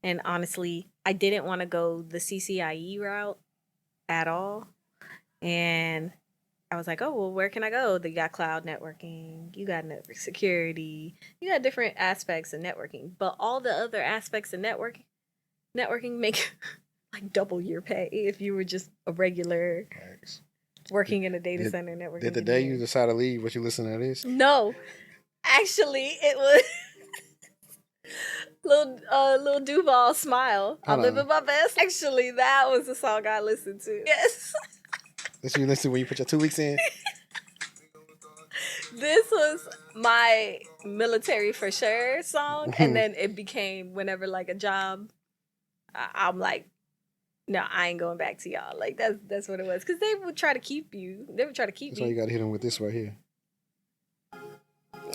And honestly, I didn't want to go the CCIE route at all. And I was like, oh, well, where can I go? You got cloud networking, you got network security, you got different aspects of networking. But all the other aspects of networking make like double your pay if you were just a regular working in a data center networking. Did the day you decide to leave, what you listen to this? No. Actually, it was little Duval Smile. I'm living my best. Actually, that was the song I listened to. Yes. That's what you listen to when you put your 2 weeks in? This was my military for sure song, and then it became whenever like a job, I'm like, no, I ain't going back to y'all. Like that's what it was, because they would try to keep you. They would try to keep That's why you me. got to hit him with this right here.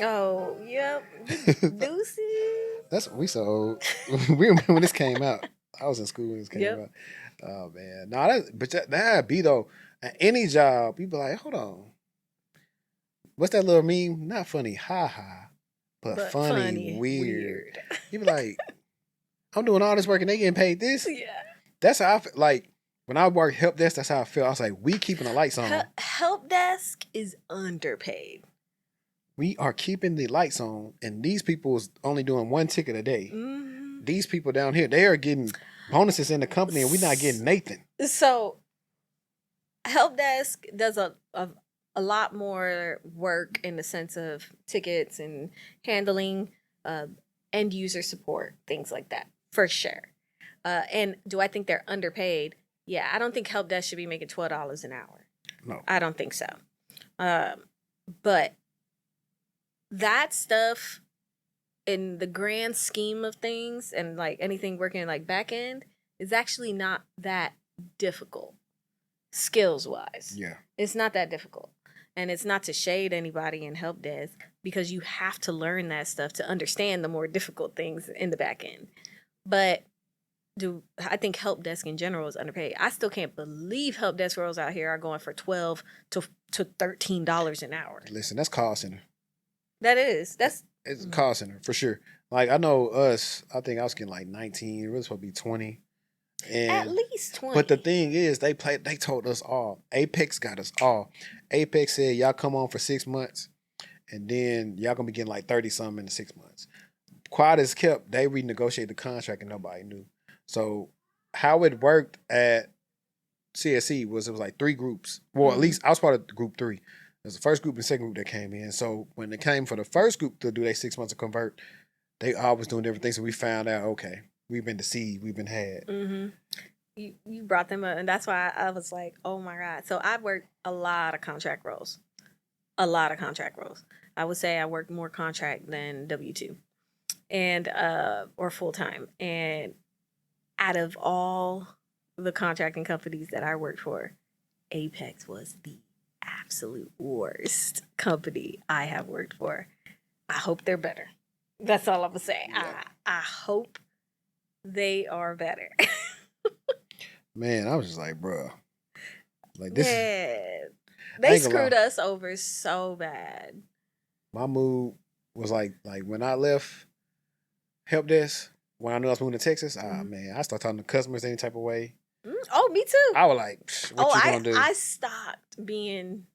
Oh, yep, deuces. That's we so old. We remember when this came out. I was in school when this came Yep. out. Oh man, no, that'd be though. At any job, you be like, hold on, what's that little meme? Not funny, ha ha, but funny, weird. You be like, I'm doing all this work and they getting paid this. Yeah. That's how I feel. Like when I work help desk, that's how I feel. I was like, we keeping the lights on. Help desk is underpaid. We are keeping the lights on, and these people is only doing one ticket a day. Mm-hmm. These people down here, they are getting bonuses in the company, and we're not getting Nathan. So, help desk does a lot more work in the sense of tickets and handling end user support, things like that, for sure. And do I think they're underpaid? Yeah, I don't think help desk should be making $12 an hour. No, I don't think so. But that stuff, in the grand scheme of things, and like anything working like back end, is actually not that difficult, skills wise. yeah, it's not that difficult. And it's not to shade anybody in help desk, because you have to learn that stuff to understand the more difficult things in the back end. But I think help desk in general is underpaid. I still can't believe help desk roles out here are going for $12 to $13 an hour. listen, that's call center. That's It's a call center for sure. Like I know us, I think I was getting like 19. It was supposed to be 20. And at least 20. But the thing is, they told us all. Apex got us all. Apex said y'all come on for 6 months, and then y'all gonna be getting like 30 something in the 6 months. Quad is kept. They renegotiated the contract and nobody knew. So how it worked at CSC was it was like 3 groups. Well, at least I was part of group 3. There's the first group and the second group that came in. So when it came for the first group to do their 6 months to convert, they all was doing different things. So we found out, okay, we've been deceived, we've been had. Mm-hmm. You brought them up, and that's why I was like, oh my God. So I've worked a lot of contract roles. A lot of contract roles. I would say I worked more contract than W-2 and or full-time. And out of all the contracting companies that I worked for, Apex was the absolute worst company I have worked for. I hope they're better. That's all I'm gonna say. Yeah. I hope they are better. Man, I was just like, bro, like this. Yeah. I They ain't gonna screwed lie. us over so bad. My mood was like when I left help desk, when I knew I was moving to Texas, man, I started talking to customers any type of way. Oh, me too. I was like, what you gonna do? I stopped being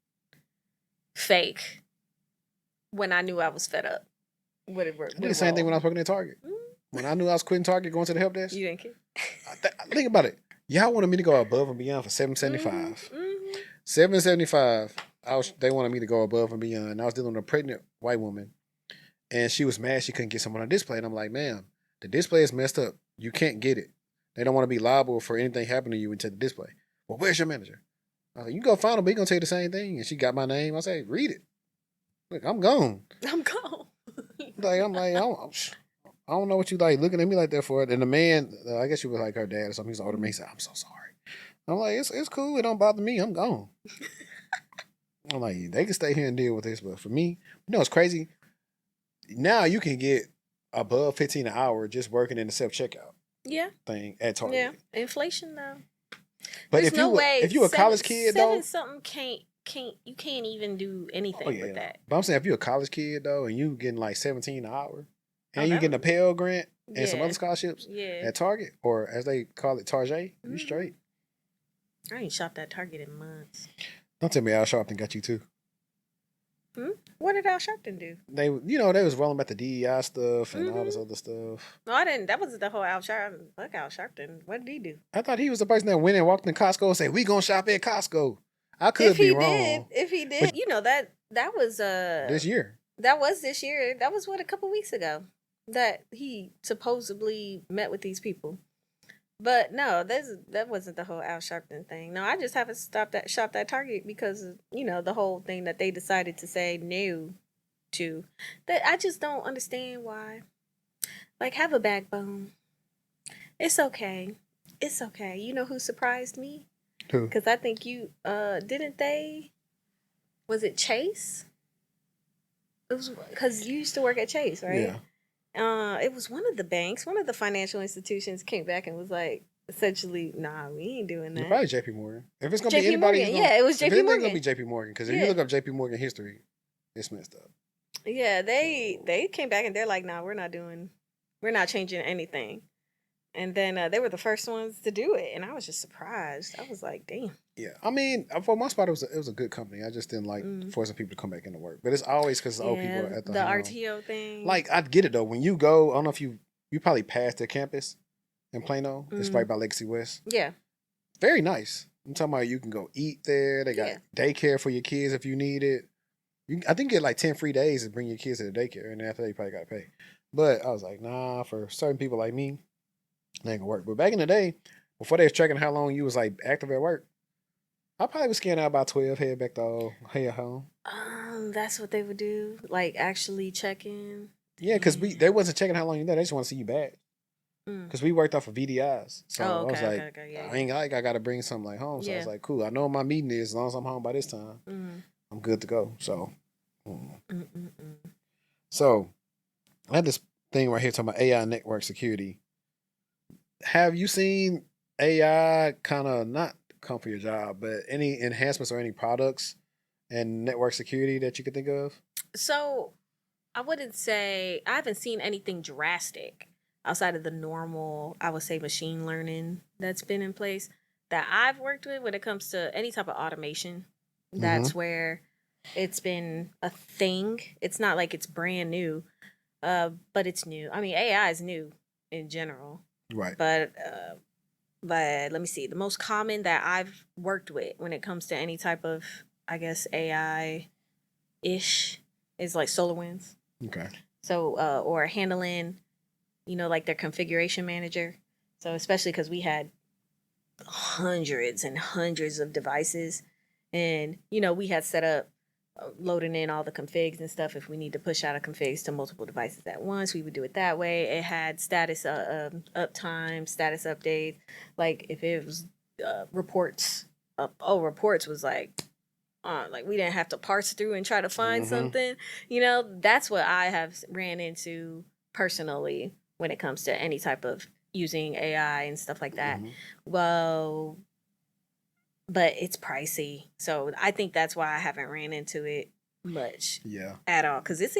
fake when I knew I was fed up. I did the same thing when I was working at Target. When I knew I was quitting Target, going to the help desk. You didn't care. Think about it. Y'all wanted me to go above and beyond for $7.75. Mm-hmm. $7.75. They wanted me to go above and beyond. I was dealing with a pregnant white woman, and she was mad she couldn't get someone on display. And I'm like, ma'am, the display is messed up. You can't get it. They don't want to be liable for anything happening to you into the display. Well, where's your manager? I was like, you go find him, but he's gonna tell you the same thing. And she got my name. I say, read it. Look, I'm gone. I'm gone. I don't know what you like looking at me like that for. And the man, I guess you was like her dad or something. He's older man. He said, I'm so sorry. I'm like, it's cool. It don't bother me. I'm gone. I'm like, they can stay here and deal with this, but for me, it's crazy. Now you can get above 15 an hour just working in the self checkout thing at Target. Yeah, inflation though. But There's if you a college kid though, something you can't even do anything with that. But I'm saying if you're a college kid though, and you getting like 17 an hour, and you getting a Pell Grant and some other scholarships at Target, or as they call it, Target, you straight. I ain't shopped at Target in months. Don't tell me Al Sharpton got you too. What did Al Sharpton do? They was rolling about the DEI stuff and all this other stuff. No, I didn't. That wasn't the whole Al Sharpton. Fuck Al Sharpton. What did he do? I thought he was the person that went and walked in Costco and said, "We gonna shop at Costco." I could be wrong. If he did, that was this year. That was this year. That was a couple weeks ago that he supposedly met with these people. But no, that wasn't the whole Al Sharpton thing. No, I just haven't shopped at Target because of, the whole thing that they decided to say no to. That I just don't understand why. Like, have a backbone. It's okay. It's okay. You know who surprised me? Who? Because I think didn't they? Was it Chase? It was because you used to work at Chase, right? Yeah. It was one of the banks, one of the financial institutions came back and was like, essentially, nah, we ain't doing It's that. probably JP Morgan. If it's gonna be JP anybody, Morgan, yeah, it was if JP anything's gonna Morgan. be JP Morgan, because if you Yeah. look up JP Morgan history, it's messed up. Yeah, they came back and they're like, nah, we're not changing anything. And then they were the first ones to do it, and I was just surprised. I was like, damn. Yeah, I mean, for my part, it was a good company. I just didn't like forcing people to come back into work. But it's always because old people at the helm. RTO thing. Like, I get it though. When you go, I don't know if you probably passed their campus in Plano. It's right by Legacy West. Yeah. Very nice. I'm talking about you can go eat there. They got daycare for your kids if you need it. I think you get like 10 free days to bring your kids to the daycare, and after that you probably got to pay. But I was like, nah, for certain people like me, it ain't gonna work. But back in the day, before they was tracking how long you was like active at work, I probably was scanning out about 12, head back to home. That's what they would do, like actually checking. Yeah, because they wasn't checking how long you're there. They just want to see you back. Because we worked off of VDIs. So I was like, I ain't like I got to bring something like home. So I was like, cool. I know what my meeting is. As long as I'm home by this time, I'm good to go. So, so I had this thing right here talking about AI network security. Have you seen AI kind of not come for your job, but any enhancements or any products and network security that you could think of? So I wouldn't say I haven't seen anything drastic outside of the normal, I would say, machine learning that's been in place that I've worked with when it comes to any type of automation. That's where it's been a thing. It's not like it's brand new, but it's new. I mean, AI is new in general. Right. But let me see. The most common that I've worked with when it comes to any type of, I guess, AI-ish is like SolarWinds. Okay. So, or handling, like their configuration manager. So, especially because we had hundreds and hundreds of devices, and we had set up loading in all the configs and stuff. If we need to push out a configs to multiple devices at once, we would do it that way. It had status uptime, status updates. Like if it was reports, reports was like we didn't have to parse through and try to find something. That's what I have ran into personally when it comes to any type of using AI and stuff like that. Well, but it's pricey, so I think that's why I haven't ran into it much. At all, because it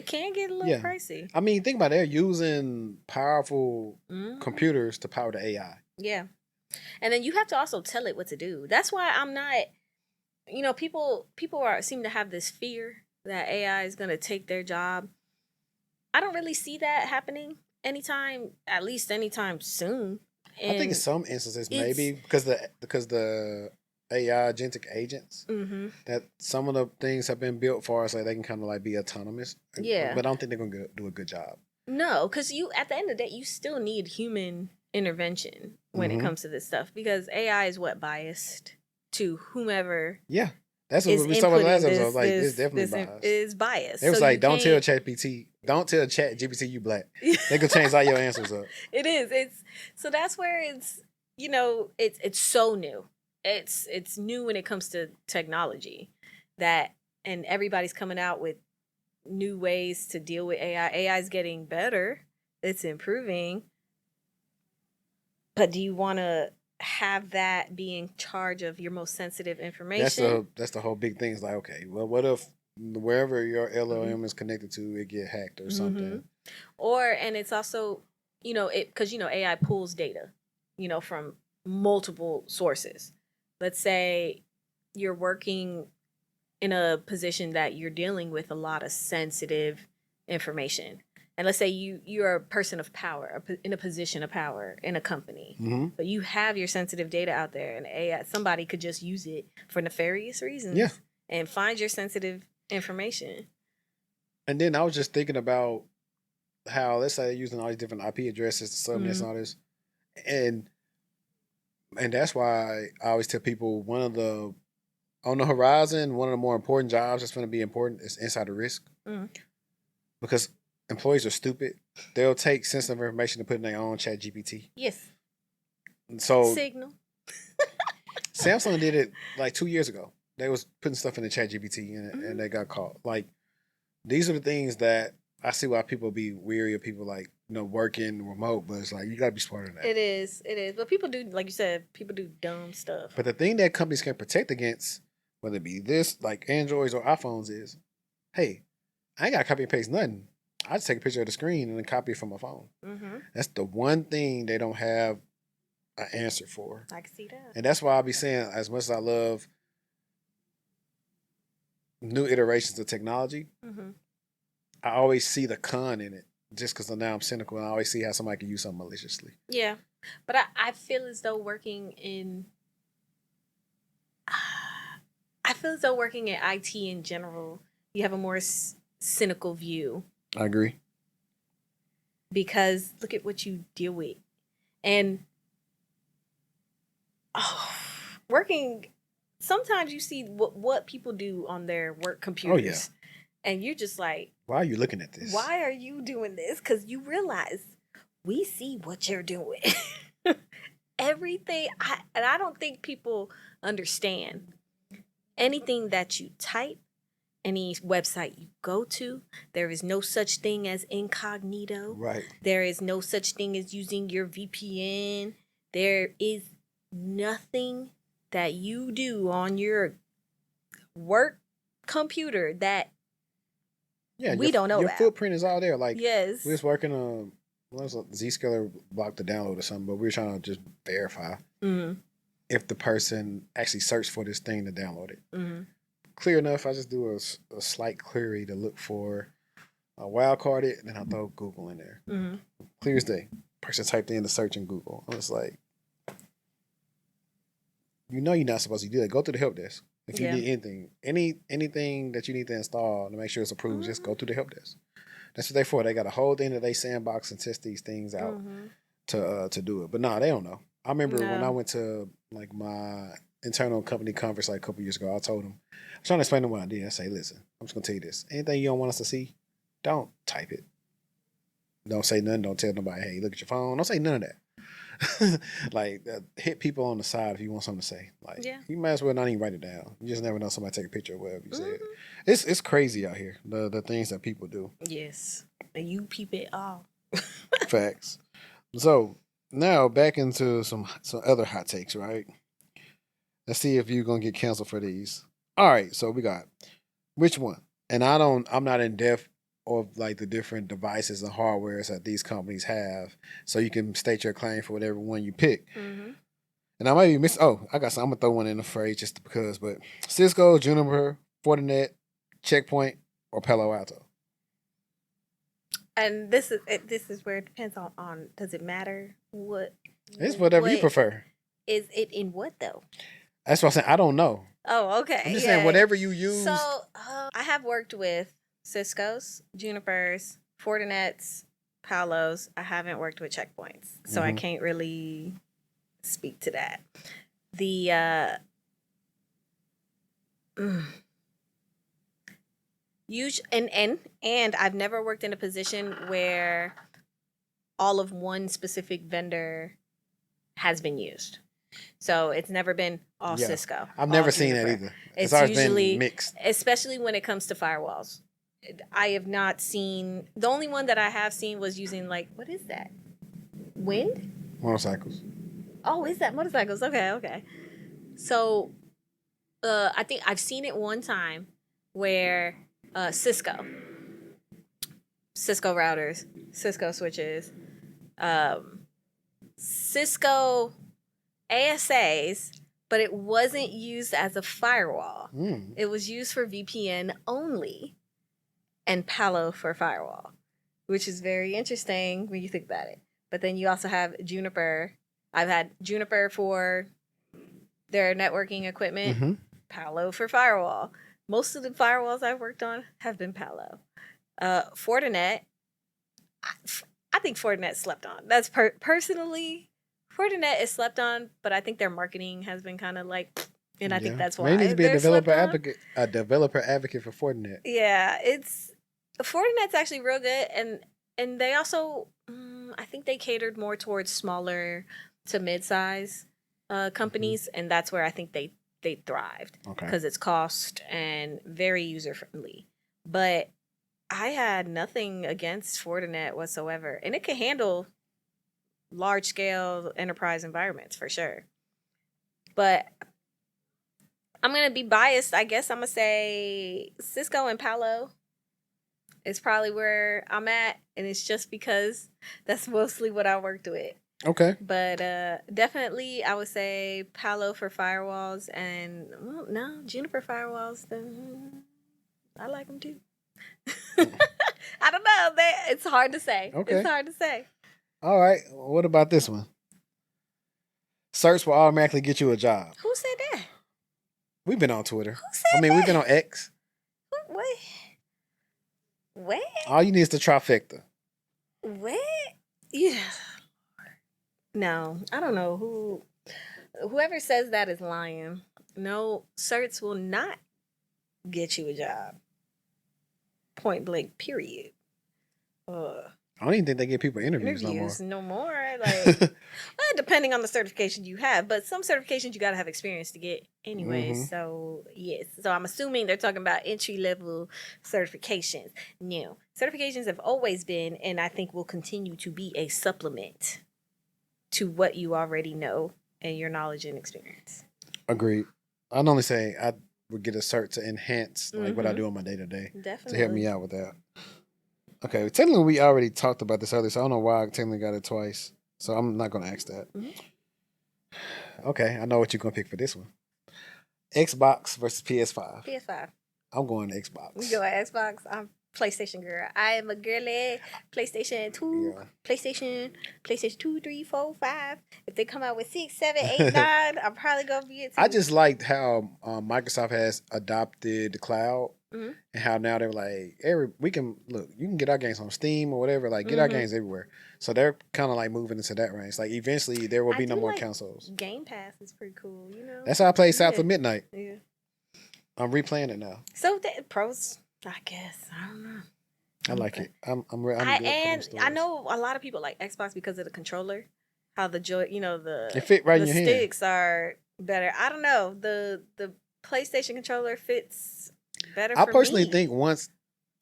can get a little pricey. I mean, think about it. They're using powerful computers to power the AI. Yeah, and then you have to also tell it what to do. That's why I'm not. People seem to have this fear that AI is going to take their job. I don't really see that happening anytime soon. I think in some instances maybe because the AI agentic agents that some of the things have been built for us, like they can kind of like be autonomous. Yeah, but I don't think they're gonna do a good job. No, because at the end of the day, you still need human intervention when it comes to this stuff, because AI is biased to whomever. Yeah, that's what we talked about last episode. Like, it's definitely biased. Is biased. It was like, don't tell ChatGPT you black. They could change all your answers up. It is. So that's where it's it's so new. It's new when it comes to technology, and everybody's coming out with new ways to deal with AI. AI is getting better. It's improving. But do you want to have that be in charge of your most sensitive information? That's the whole big thing. It's like, okay, well, what if wherever your LLM is connected to, it get hacked or something? And it's also, because AI pulls data, from multiple sources. Let's say you're working in a position that you're dealing with a lot of sensitive information. And let's say you're a person of power, in a position of power in a company, but you have your sensitive data out there, and AI, somebody could just use it for nefarious reasons and find your sensitive information. And then I was just thinking about how, let's say, they're using all these different IP addresses to subnets and all this, and that's why I always tell people on the horizon, one of the more important jobs that's going to be important is insider risk, because employees are stupid. They'll take sensitive information to put in their own chat GPT. Yes. So Signal. Samsung did it like 2 years ago. They was putting stuff in the chat GPT and they got caught. Like, these are the things that I see why people be weary of people, like, working remote, but it's like, you gotta be smarter than that. It is. But people do, like you said, people do dumb stuff. But the thing that companies can protect against, whether it be this, like Androids or iPhones, is, hey, I ain't gotta copy and paste nothing. I just take a picture of the screen and then copy it from my phone. That's the one thing they don't have an answer for. I can see that. And that's why I'll be saying, as much as I love new iterations of technology, I always see the con in it, just because now I'm cynical and I always see how somebody can use something maliciously. Yeah. But I feel as though working in IT in general, you have a more cynical view. I agree. Because look at what you deal with. And working, sometimes you see what people do on their work computers. Oh, yeah. And you're just like, why are you looking at this? Why are you doing this? Because you realize we see what you're doing. Everything. I don't think people understand. Anything that you type, any website you go to, there is no such thing as incognito. Right. There is no such thing as using your VPN. There is nothing that you do on your work computer that we don't know your about. footprint is all there. Like, yes. We was working on, Zscaler blocked the download or something, but we were trying to just verify if the person actually searched for this thing to download it. Clear enough, I just do a slight query to look for a wildcard it, and then I throw Google in there. Clear as day. Person typed in the search in Google. I was like, you're not supposed to do that. Go to the help desk. If you need anything that you need to install to make sure it's approved, just go to the help desk. That's what they're for. They got a whole thing that they sandbox and test these things out to do it. But no, they don't know. I remember when I went to like my internal company conference like a couple years ago, I told them, I was trying to explain to them what I did. I say, listen, I'm just gonna tell you this. Anything you don't want us to see, don't type it. Don't say nothing. Don't tell nobody, hey, look at your phone. Don't say none of that. Like, hit people on the side if you want something to say. Like, you might as well not even write it down. You just never know, somebody take a picture of whatever you said. It's crazy out here, the things that people do. Yes. And you peep it all. Facts. So now back into some other hot takes, right? Let's see if you're gonna get canceled for these. All right, so we got which one? And I'm not in depth of like the different devices and hardwares that these companies have, so you can state your claim for whatever one you pick. And I might be missing. Oh, I got some. I'm gonna throw one in the phrase just because. But Cisco, Juniper, Fortinet, Checkpoint, or Palo Alto. And this is where it depends on does it matter what? It's whatever you prefer. Is it in what though? That's what I'm saying. I don't know. Oh, okay. I'm just saying whatever you use. So I have worked with Cisco's, Junipers, Fortinets, Palos. I haven't worked with Checkpoints, so I can't really speak to that. The and I've never worked in a position where all of one specific vendor has been used. So it's never been all Cisco. I've never seen that either. It's always usually been mixed. Especially when it comes to firewalls. I have not seen, the only one that I have seen was using like, what is that? Wind? Motorcycles. Oh, is that motorcycles? Okay. So I think I've seen it one time where Cisco routers, Cisco switches, Cisco ASAs, but it wasn't used as a firewall. It was used for VPN only, and Palo for firewall, which is very interesting when you think about it. But then you also have Juniper. I've had Juniper for their networking equipment, Palo for firewall. Most of the firewalls I've worked on have been Palo. Fortinet, I think Fortinet slept on. That's personally, Fortinet is slept on, but I think their marketing has been kind of like, and I think that's Maybe why needs to be they're slept on. a developer advocate for Fortinet. Yeah, it's Fortinet's actually real good, and they also, I think they catered more towards smaller to mid-size companies, and that's where I think they thrived because it's cost and very user friendly. But I had nothing against Fortinet whatsoever, and it can handle large scale enterprise environments for sure. But I'm gonna be biased. I guess I'm gonna say Cisco and Palo is probably where I'm at, and it's just because that's mostly what I worked with. Okay. But definitely, I would say Palo for firewalls, and well, no, Juniper firewalls. I like them too. I don't know. It's hard to say. Okay. It's hard to say. All right. What about this one? Search will automatically get you a job. Who said that? We've been on Twitter. Who said that? We've been on X. What? What? All you need is the trifecta. What? Yeah. No, I don't know who. Whoever says that is lying. No, certs will not get you a job. Point blank. Period. I don't even think they get people interviews no more. Like, well, depending on the certification you have, but some certifications you got to have experience to get anyway. Mm-hmm. So yes, so I'm assuming they're talking about entry level certifications. No, certifications have always been, and I think will continue to be, a supplement to what you already know and your knowledge and experience. Agreed. I'd only say I would get a cert to enhance like what I do on my day to day. Definitely. To help me out with that. Okay, technically we already talked about this earlier, so I don't know why I technically got it twice. So I'm not going to ask that. Mm-hmm. Okay, I know what you're going to pick for this one. Xbox versus PS5. PS5. I'm going to Xbox. You go at Xbox. I'm PlayStation girl. I am a girly. PlayStation 2, yeah. PlayStation 2, 3, 4, 5. If they come out with 6, 7, 8, 9, I'm probably going to be it too. I just liked how Microsoft has adopted the cloud. Mm-hmm. And how now they're like, you can get our games on Steam or whatever, like get our games everywhere. So they're kind of like moving into that range. Like eventually there will be no more consoles. Game Pass is pretty cool, you know. That's how I played South of Midnight. Yeah. I'm replaying it now. So the pros, I guess. I don't know. I like it. I know a lot of people like Xbox because of the controller. How the it fit right in your sticks are better. I don't know. The PlayStation controller fits better. I personally think once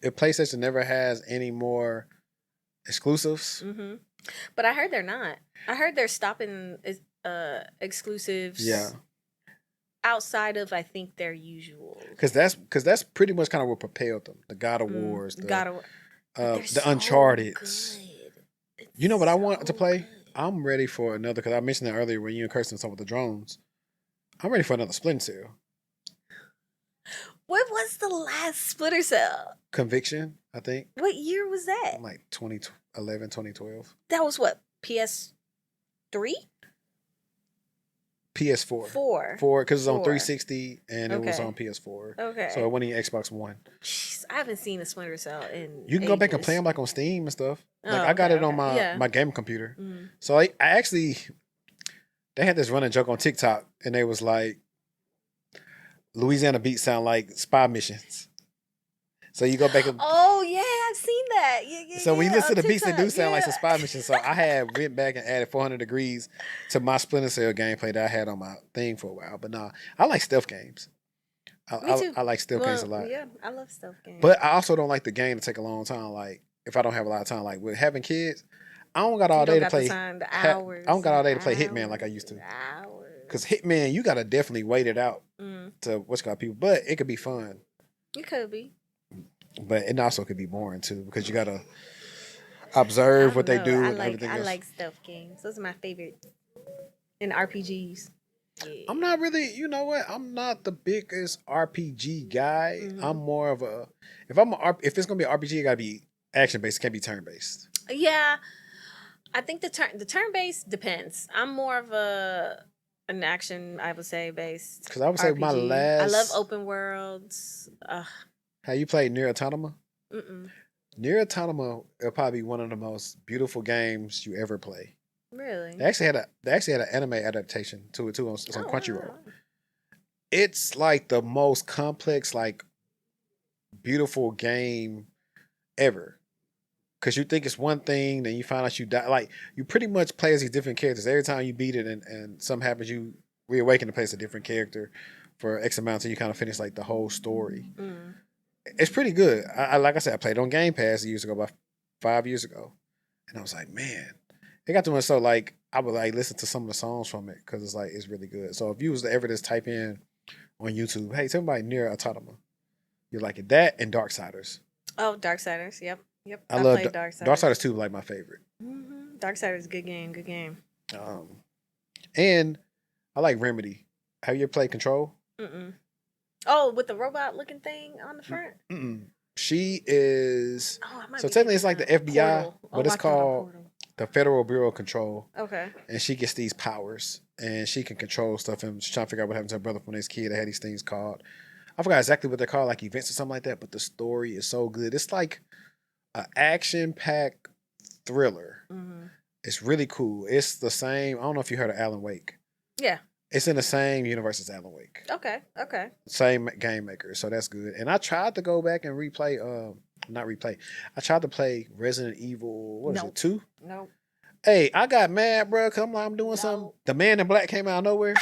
if PlayStation never has any more exclusives, but I heard they're not. I heard they're stopping exclusives. Yeah. Outside of, I think, their usual. Because that's pretty much kind of what propelled them. The God of Wars, the Uncharted. You know what I want to play? Good. I'm ready for another. Because I mentioned that earlier when you and Kirsten talked about the drones. I'm ready for another Splinter Cell. What was the last Splinter Cell? Conviction, I think. What year was that? Like 2011, 2012. That was what? PS3? PS4. 4, because it's on 360 and it was on PS4. Okay. So it went in Xbox One. Jeez, I haven't seen a Splinter Cell in You can go back and play them like on Steam and stuff. Like I got it on my gaming computer. Mm-hmm. So I actually, they had this running joke on TikTok and they was like, Louisiana beats sound like spy missions. So you go back and oh yeah, I've seen that. Yeah. So when you listen to the beats, they do sound like some spy missions. So I had went back and added 400 degrees to my Splinter Cell gameplay that I had on my thing for a while. But nah, I like stealth games. Me too. I like stealth games a lot. Yeah, I love stealth games. But I also don't like the game to take a long time. Like if I don't have a lot of time, like with having kids, I don't got all day to play. I don't got all day to play Hitman like I used to. Because Hitman, you gotta definitely wait it out to what's called people. But it could be fun. It could be. But it also could be boring too because you gotta observe what they do and everything else. I like stealth games. Those are my favorite. And RPGs. Yeah. I'm not really, you know what? I'm not the biggest RPG guy. Mm-hmm. I'm more of a if it's gonna be an RPG, it gotta be action based. It can't be turn based. Yeah, I think the turn based depends. I'm more of an action, I would say, based. Because I would say my last. I love open worlds. Have you played Nier Automata? Mm-mm. Near Automata will probably be one of the most beautiful games you ever play. Really? They actually had an anime adaptation to it too. It's on Crunchyroll. Wow. It's like the most complex, like beautiful game ever. Cause you think it's one thing, then you find out you die. Like you pretty much play as these different characters. Every time you beat it and something happens, you reawaken to play as a different character for X amount until you kind of finish like the whole story. Mm. It's pretty good. I like I said, I played on Game Pass years ago, about 5 years ago, and I was like, man, it got to me so like I would like listen to some of the songs from it because it's like it's really good. So if you was to ever just type in on YouTube, hey, tell me about Near Automata, you like it. That and Darksiders. Oh, Darksiders. Yep. I I love played Darksiders. Darksiders 2, like my favorite. Darksiders, good game. Good game. And I like Remedy. Have you ever played Control? Mm-mm. Oh, with the robot looking thing on the front. Mm-mm. She is. Oh, I might So be technically, it's like thinking the FBI, Portal. but it's I thought of called Portal. the Federal Bureau of Control. Okay. And she gets these powers, and she can control stuff. And she's trying to figure out what happened to her brother from his kid. They had these things called. I forgot exactly what they're called, like events or something like that. But the story is so good. It's like an action-packed thriller. Mm-hmm. It's really cool. It's the same. I don't know if you heard of Alan Wake. Yeah. It's in the same universe as Alan Wake. Okay. Same game maker, so that's good. And I tried to go back and replay. Not replay. I tried to play Resident Evil. What is it? 2? Nope. Hey, I got mad, bro. Cause I'm doing something. The Man in Black came out of nowhere.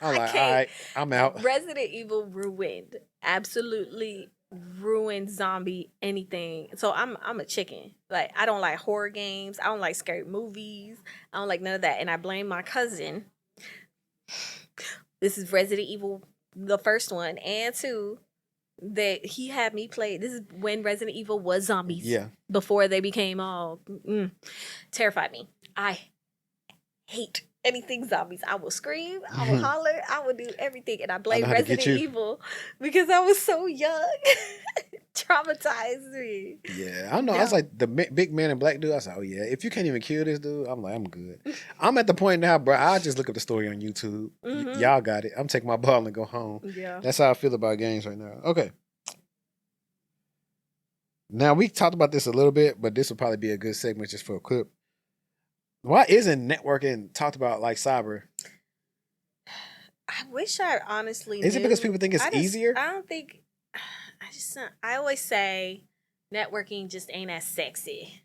I'm like, all right, I'm out. Resident Evil absolutely ruined zombie anything. So I'm a chicken. Like I don't like horror games. I don't like scary movies. I don't like none of that. And I blame my cousin. This is Resident Evil, the first one and 2, that he had me play. This is when Resident Evil was zombies. Yeah. Before they became all terrified me. I hate anything zombies. I will scream. I will holler. I will do everything. And I blame Resident Evil because I was so young. Traumatized me. Yeah, I know. I was like the big Man in Black dude. I was like, oh yeah, if you can't even kill this dude, I'm like, I'm good. I'm at the point now, bro. I just look up the story on YouTube. Y'all got it. I'm taking my ball and go home. Yeah, that's how I feel about games right now. Okay. Now we talked about this a little bit, but this will probably be a good segment just for a clip. Why isn't networking talked about like cyber? I wish I honestly Is knew. it because people think it's easier? I don't think. I always say networking just ain't as sexy,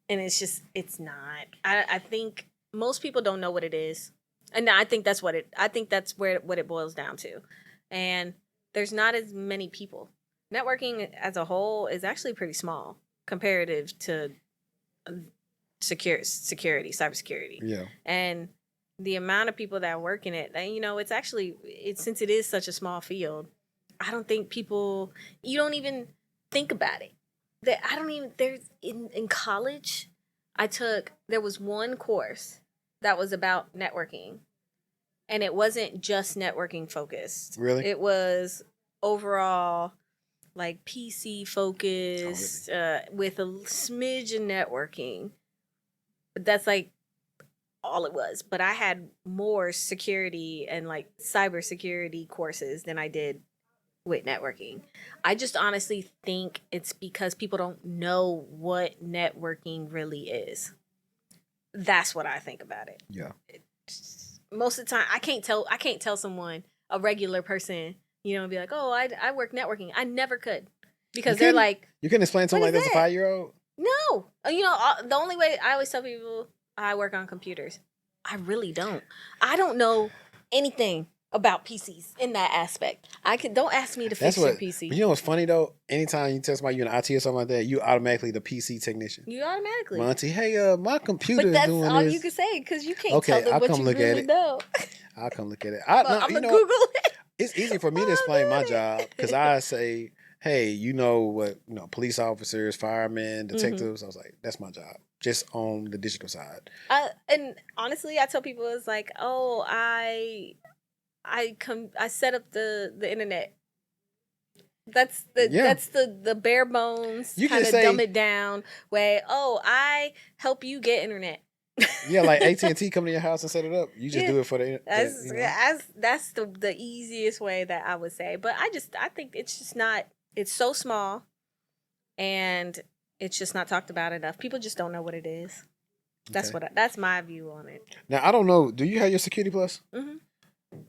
and it's not. I think most people don't know what it is, and I think that's what it. I think that's what it boils down to, and there's not as many people. Networking as a whole is actually pretty small comparative to security, cybersecurity. Yeah. And the amount of people that work in it, it's since it is such a small field, I don't think you don't even think about it. In college, there was one course that was about networking, and it wasn't just networking focused. Really? It was overall like PC focused, with a smidge of networking. But that's like all it was. But I had more security and like cybersecurity courses than I did with networking. I just honestly think it's because people don't know what networking really is. That's what I think about it. Yeah. Most of the time, I can't tell someone, a regular person, and be like, oh, I work networking. I never could. Because they're like... You can explain something like this to a 5-year-old? No. The only way I always tell people I work on computers. I really don't. I don't know anything about PCs in that aspect. Don't ask me to fix your PC. You know what's funny though? Anytime you tell somebody you're in IT or something like that, you automatically the PC technician. You automatically. My auntie, hey, my computer is doing this. But that's all you can say because you can't tell them what you really know. I'll come look at it. I'm gonna Google it. It's easy for me to explain my job because I say, hey, police officers, firemen, detectives. I was like, that's my job, just on the digital side. And honestly, I tell people it's like, oh, I set up the internet. That's the bare bones. You kind of dumb it down way. Oh, I help you get internet. Yeah, like AT&T come to your house and set it up. You just do it for the. That's the easiest way that I would say. But I think it's just not. It's so small, and It's just not talked about enough. People just don't know what it is. That's Okay. that's my view on it. Now I don't know. Do you have your Security Plus? Hmm.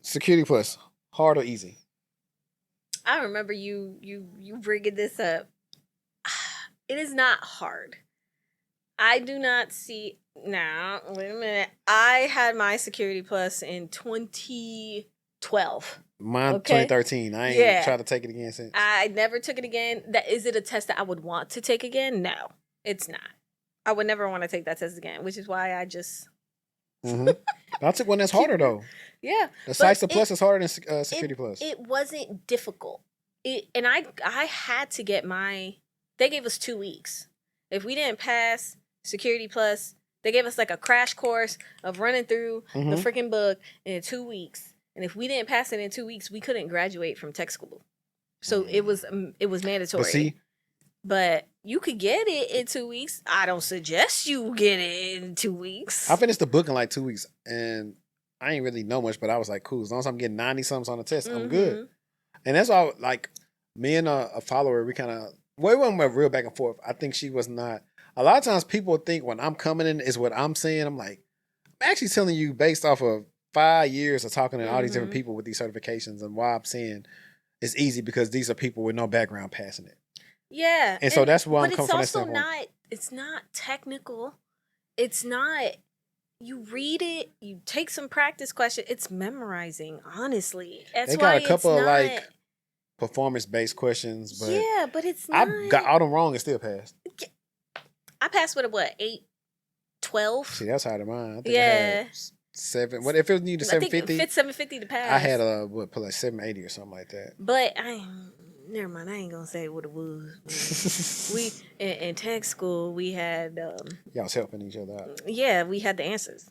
Security Plus, hard or easy? I remember you bringing this up. It is not hard. I do not see now. Wait a minute. I had my Security Plus in 2012. Mine Okay. 2013. I ain't Yeah. tried to take it again since. I never took it again. Is it a test that I would want to take again? No, it's not. I would never want to take that test again, which is why I just I took one that's harder though. yeah. The CISA Plus is harder than Security Plus. It wasn't difficult. And I had to get my. They gave us 2 weeks. If we didn't pass Security Plus, they gave us like a crash course of running through the freaking book in 2 weeks. And if we didn't pass it in 2 weeks, we couldn't graduate from tech school. So it was mandatory. But see, but you could get it in 2 weeks. I don't suggest you get it in 2 weeks. I finished the book in like 2 weeks, and I ain't really know much, but I was like, cool. As long as I'm getting 90 something on the test, I'm good. And that's all. Like me and a follower, we kind of we went real back and forth. I think she was not. A lot of times, people think when I'm coming in is what I'm saying. I'm like, I'm actually telling you based off of 5 years of talking to all these different people with these certifications, and why I'm saying it's easy because these are people with no background passing it. Yeah. And so that's why I'm coming from that But it's also standpoint. it's not technical. It's not, you read it, you take some practice questions. It's memorizing, honestly. That's They why got a couple it's of not, like performance-based questions, but yeah, but it's not. I got all them wrong and still passed. I passed with a what, 8, 12? See, that's higher than mine. I think I Yeah. had 7. What if it was needed I think 750? it fit 750 to pass. I had put like 780 or something like that. But never mind. I ain't gonna say what it was. We in tech school we had Y'all was helping each other out. yeah, we had the answers.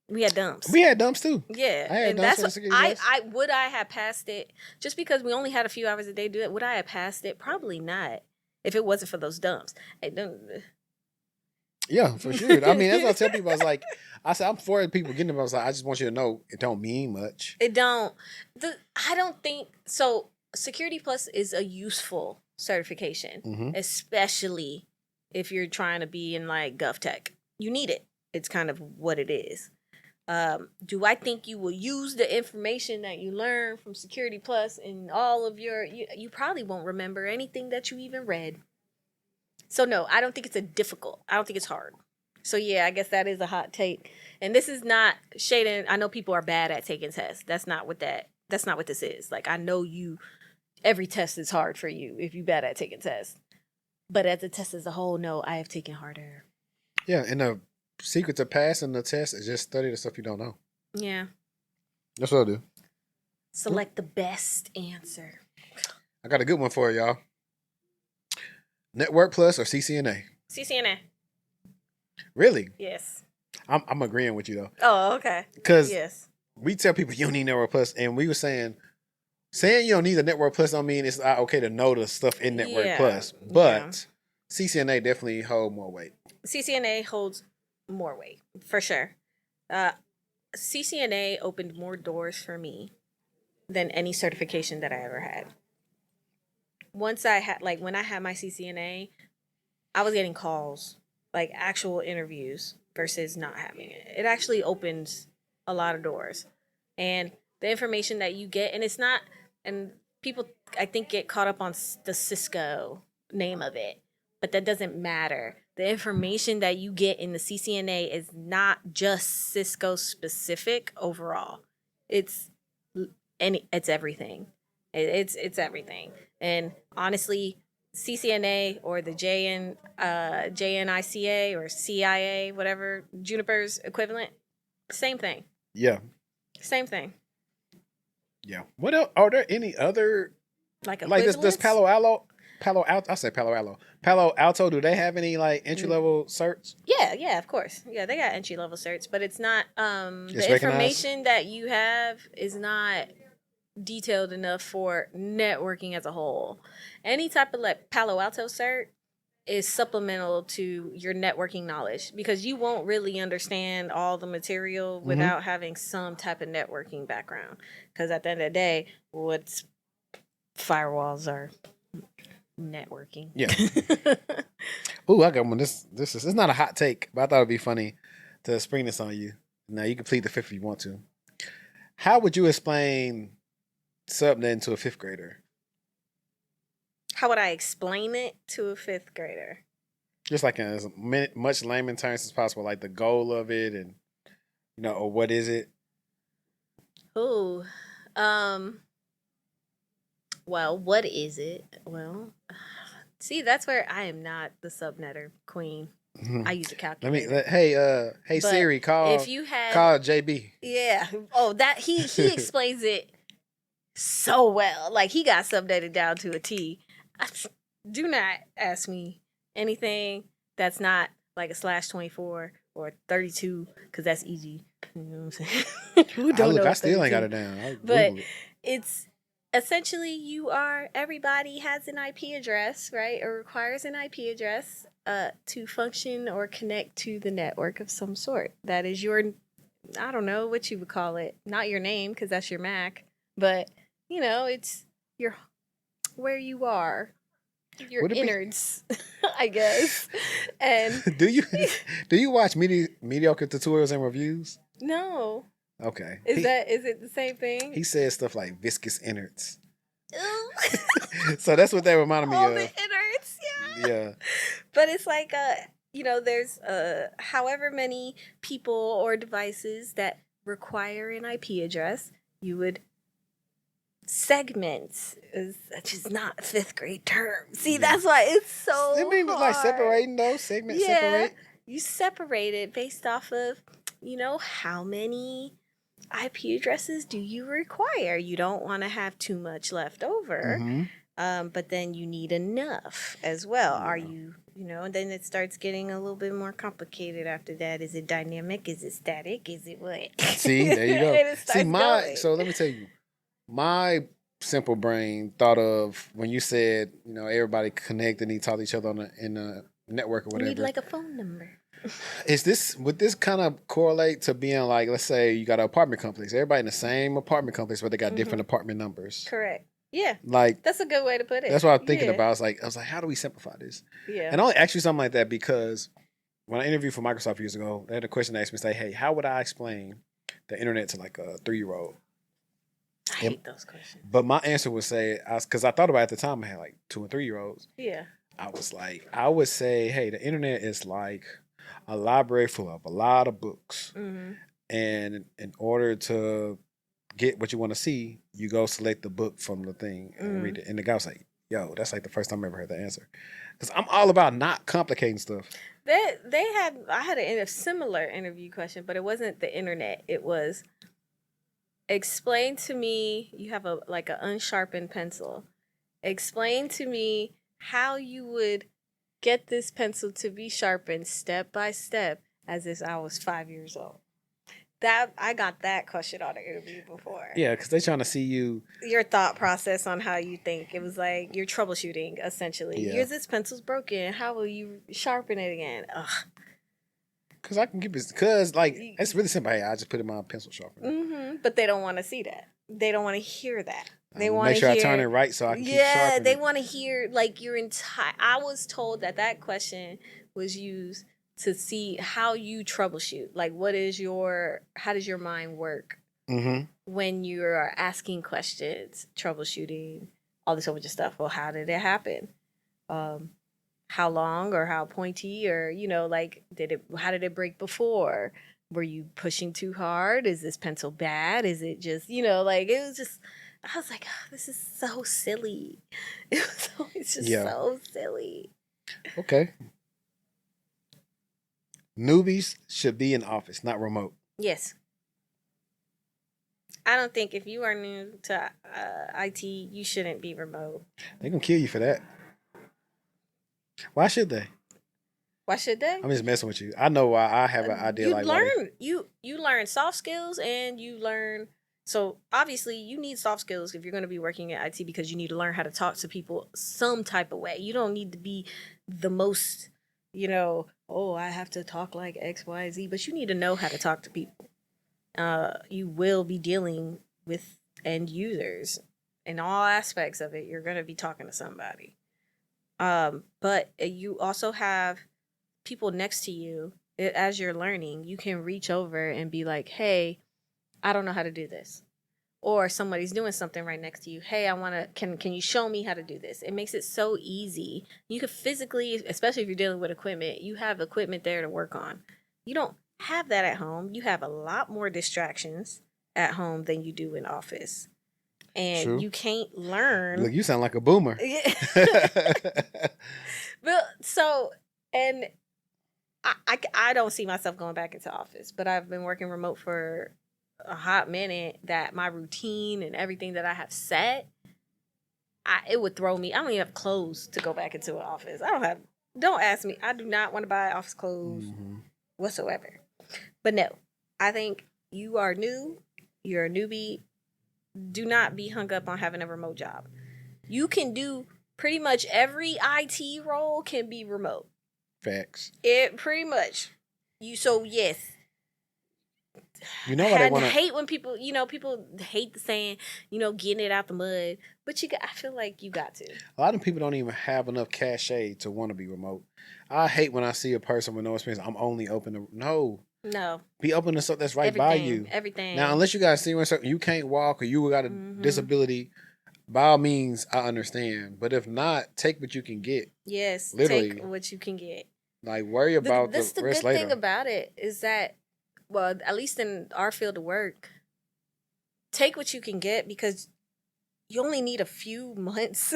We had dumps. We had dumps too. Yeah, I had and dumps that's for the what security class. I would I have passed it just because we only had a few hours a day to do it. Would I have passed it? Probably not. If it wasn't for those dumps. I don't. Yeah, for sure. I mean, that's what I tell people. I said, I'm for people getting them. I was like, I just want you to know it don't mean much. It don't. I don't think so. Security Plus is a useful certification, especially if you're trying to be in like GovTech. You need it. It's kind of what it is. Do I think you will use the information that you learn from Security Plus in all of your? You probably won't remember anything that you even read. So no, I don't think it's I don't think it's hard. So yeah, I guess that is a hot take. And this is not shading. I know people are bad at taking tests. That's not what this is. Like, I know every test is hard for you if you're bad at taking tests. But as a test as a whole, no, I have taken harder. Yeah, and the secret to passing the test is just study the stuff you don't know. Yeah. That's what I do. Select the best answer. I got a good one for y'all. Network Plus or CCNA? CCNA. Really? Yes. I'm agreeing with you though. Oh, okay. Because yes, we tell people you don't need Network Plus, and we were saying you don't need the Network Plus don't mean it's not okay to know the stuff in Network Plus. But CCNA definitely hold more weight. CCNA holds more weight, for sure. CCNA opened more doors for me than any certification that I ever had. Once I had, like, when I had my CCNA, I was getting calls, like actual interviews versus not having it. It actually opens a lot of doors. And the information that you get, and it's not, and people, I think, get caught up on the Cisco name of it, but that doesn't matter. The information that you get in the CCNA is not just Cisco specific overall. It's everything. It's everything. And honestly, CCNA or the JNICA or CIA, whatever, Juniper's equivalent, same thing. Yeah. Same thing. Yeah. What else? Are there any other like this Palo Alto? I say Palo Alto. Do they have any like entry level certs? Yeah, of course. Yeah, they got entry level certs, but it's not the information that you have is not detailed enough for networking as a whole. Any type of like Palo Alto cert is supplemental to your networking knowledge because you won't really understand all the material without having some type of networking background. Because at the end of the day, what's firewalls are networking. Yeah. Ooh, I got one. This is it's not a hot take, but I thought it'd be funny to spring this on you. Now you can plead the fifth if you want to. How would you explain subnet to a fifth grader? How would I explain it to a fifth grader? Just like in as much layman terms as possible, like the goal of it, and or what is it? Ooh, um, well, what is it? Well, see, that's where I am not the subnetter queen. I use a calculator. Hey But Siri, if you had, call JB. yeah, oh, that he explains it so well. Like he got subnetted down to a T. Do not ask me anything that's not like a /24 or 32 because that's easy. You know what I'm saying? Who don't know? I still ain't got 32? it down. I'll But Google it. it's essentially everybody has an IP address, right? Or requires an IP address to function or connect to the network of some sort. That is your, I don't know what you would call it. Not your name because that's your Mac, but it's your where you are, your Would it be? innards, I guess. And do you watch mediocre tutorials and reviews? no, Okay. is it the same thing? He says stuff like viscous innards. Ooh. So that's what that reminded me All of. the innards, yeah. Yeah. But it's like there's however many people or devices that require an IP address, you would segment, which is not a fifth grade term. See, Yeah. that's why it's so It means hard. like separating those segments. Separate. You separate it based off of how many IP addresses do you require. You don't want to have too much left over. Mm-hmm. But then you need enough as well. Yeah. Are you, and then it starts getting a little bit more complicated after that. Is it dynamic? Is it static? Is it what? See, there you go. And it starts going. So let me tell you, my simple brain thought of when you said, everybody connect and they talk to each other in a network or You whatever. need like a phone number. Would this kind of correlate to being like, let's say you got an apartment complex, everybody in the same apartment complex, but they got different apartment numbers. Correct. Yeah. Like that's a good way to put it. That's what I'm thinking about. I was like, how do we simplify this? Yeah. And I only asked you something like that because when I interviewed for Microsoft years ago, they had a question they asked me, say, hey, how would I explain the internet to like a 3-year-old? I hate those questions. But my answer would say, because I thought about it at the time, I had like 2 and 3-year-olds. Yeah. I would say, hey, the internet is like a library full of a lot of books. Mm-hmm. And in order to get what you want to see, you go select the book from the thing and read it. And the guy was like, yo, that's like the first time I ever heard the answer. Because I'm all about not complicating stuff. I had a similar interview question, but it wasn't the internet. It was, explain to me, you have an unsharpened pencil. Explain to me how you would get this pencil to be sharpened step by step as if I was 5 years old. That I got that question on the interview before. Yeah, because they're trying to see your thought process on how you think. It was like you're troubleshooting essentially. Yeah. This pencil's broken. How will you sharpen it again? Ugh. Because I can keep it. Because it's really simple. Hey, I just put in my pencil sharpener. Mm-hmm. But they don't want to see that. They don't want to hear that. They want to make sure I turn it right so I can keep sharpening. Yeah, they want to hear your entire. I was told that question was used to see how you troubleshoot. Like, how does your mind work when you're asking questions, troubleshooting, all this other stuff? Well, how did it happen? How long or how pointy or, how did it break before? Were you pushing too hard? Is this pencil bad? Is it just, it was just, I was like, oh, this is so silly. It's just so silly. Okay. Newbies should be in office, not remote. Yes. I don't think if you are new to IT, you shouldn't be remote. They're going to kill you for that. Why should they? Why should they? I'm just messing with you. I know why. I have an idea. You learn soft skills and you learn. So obviously you need soft skills if you're going to be working at IT because you need to learn how to talk to people some type of way. You don't need to be the most, I have to talk like X, Y, Z, but you need to know how to talk to people. You will be dealing with end users in all aspects of it. You're going to be talking to somebody. But you also have people next to you. As you're learning, you can reach over and be like, hey, I don't know how to do this. Or somebody's doing something right next to you. Hey, I want to, can you show me how to do this? It makes it so easy. You could physically, especially if you're dealing with equipment, you have equipment there to work on. You don't have that at home. You have a lot more distractions at home than you do in office. And True. you can't learn. Look, you sound like a boomer. Yeah. But so, and I don't see myself going back into office, but I've been working remote for a hot minute that my routine and everything that I have set, it would throw me. I don't even have clothes to go back into an office. Don't ask me. I do not want to buy office clothes whatsoever. But no, I think you are new. You're a newbie. Do not be hung up on having a remote job. You can do pretty much every IT role can be remote. Facts. It pretty much. So yes. You know what I want to hate when people hate the saying, getting it out the mud. But I feel like you got to. A lot of people don't even have enough cachet to want to be remote. I hate when I see a person with no experience. I'm only open to no. Be open to stuff that's right by you. Everything. Now, unless you guys see you can't walk or you got a disability, by all means, I understand. But if not, take what you can get. Yes, literally, take what you can get. Like worry about the rest later. The good thing about it is that, well, at least in our field of work, take what you can get because you only need a few months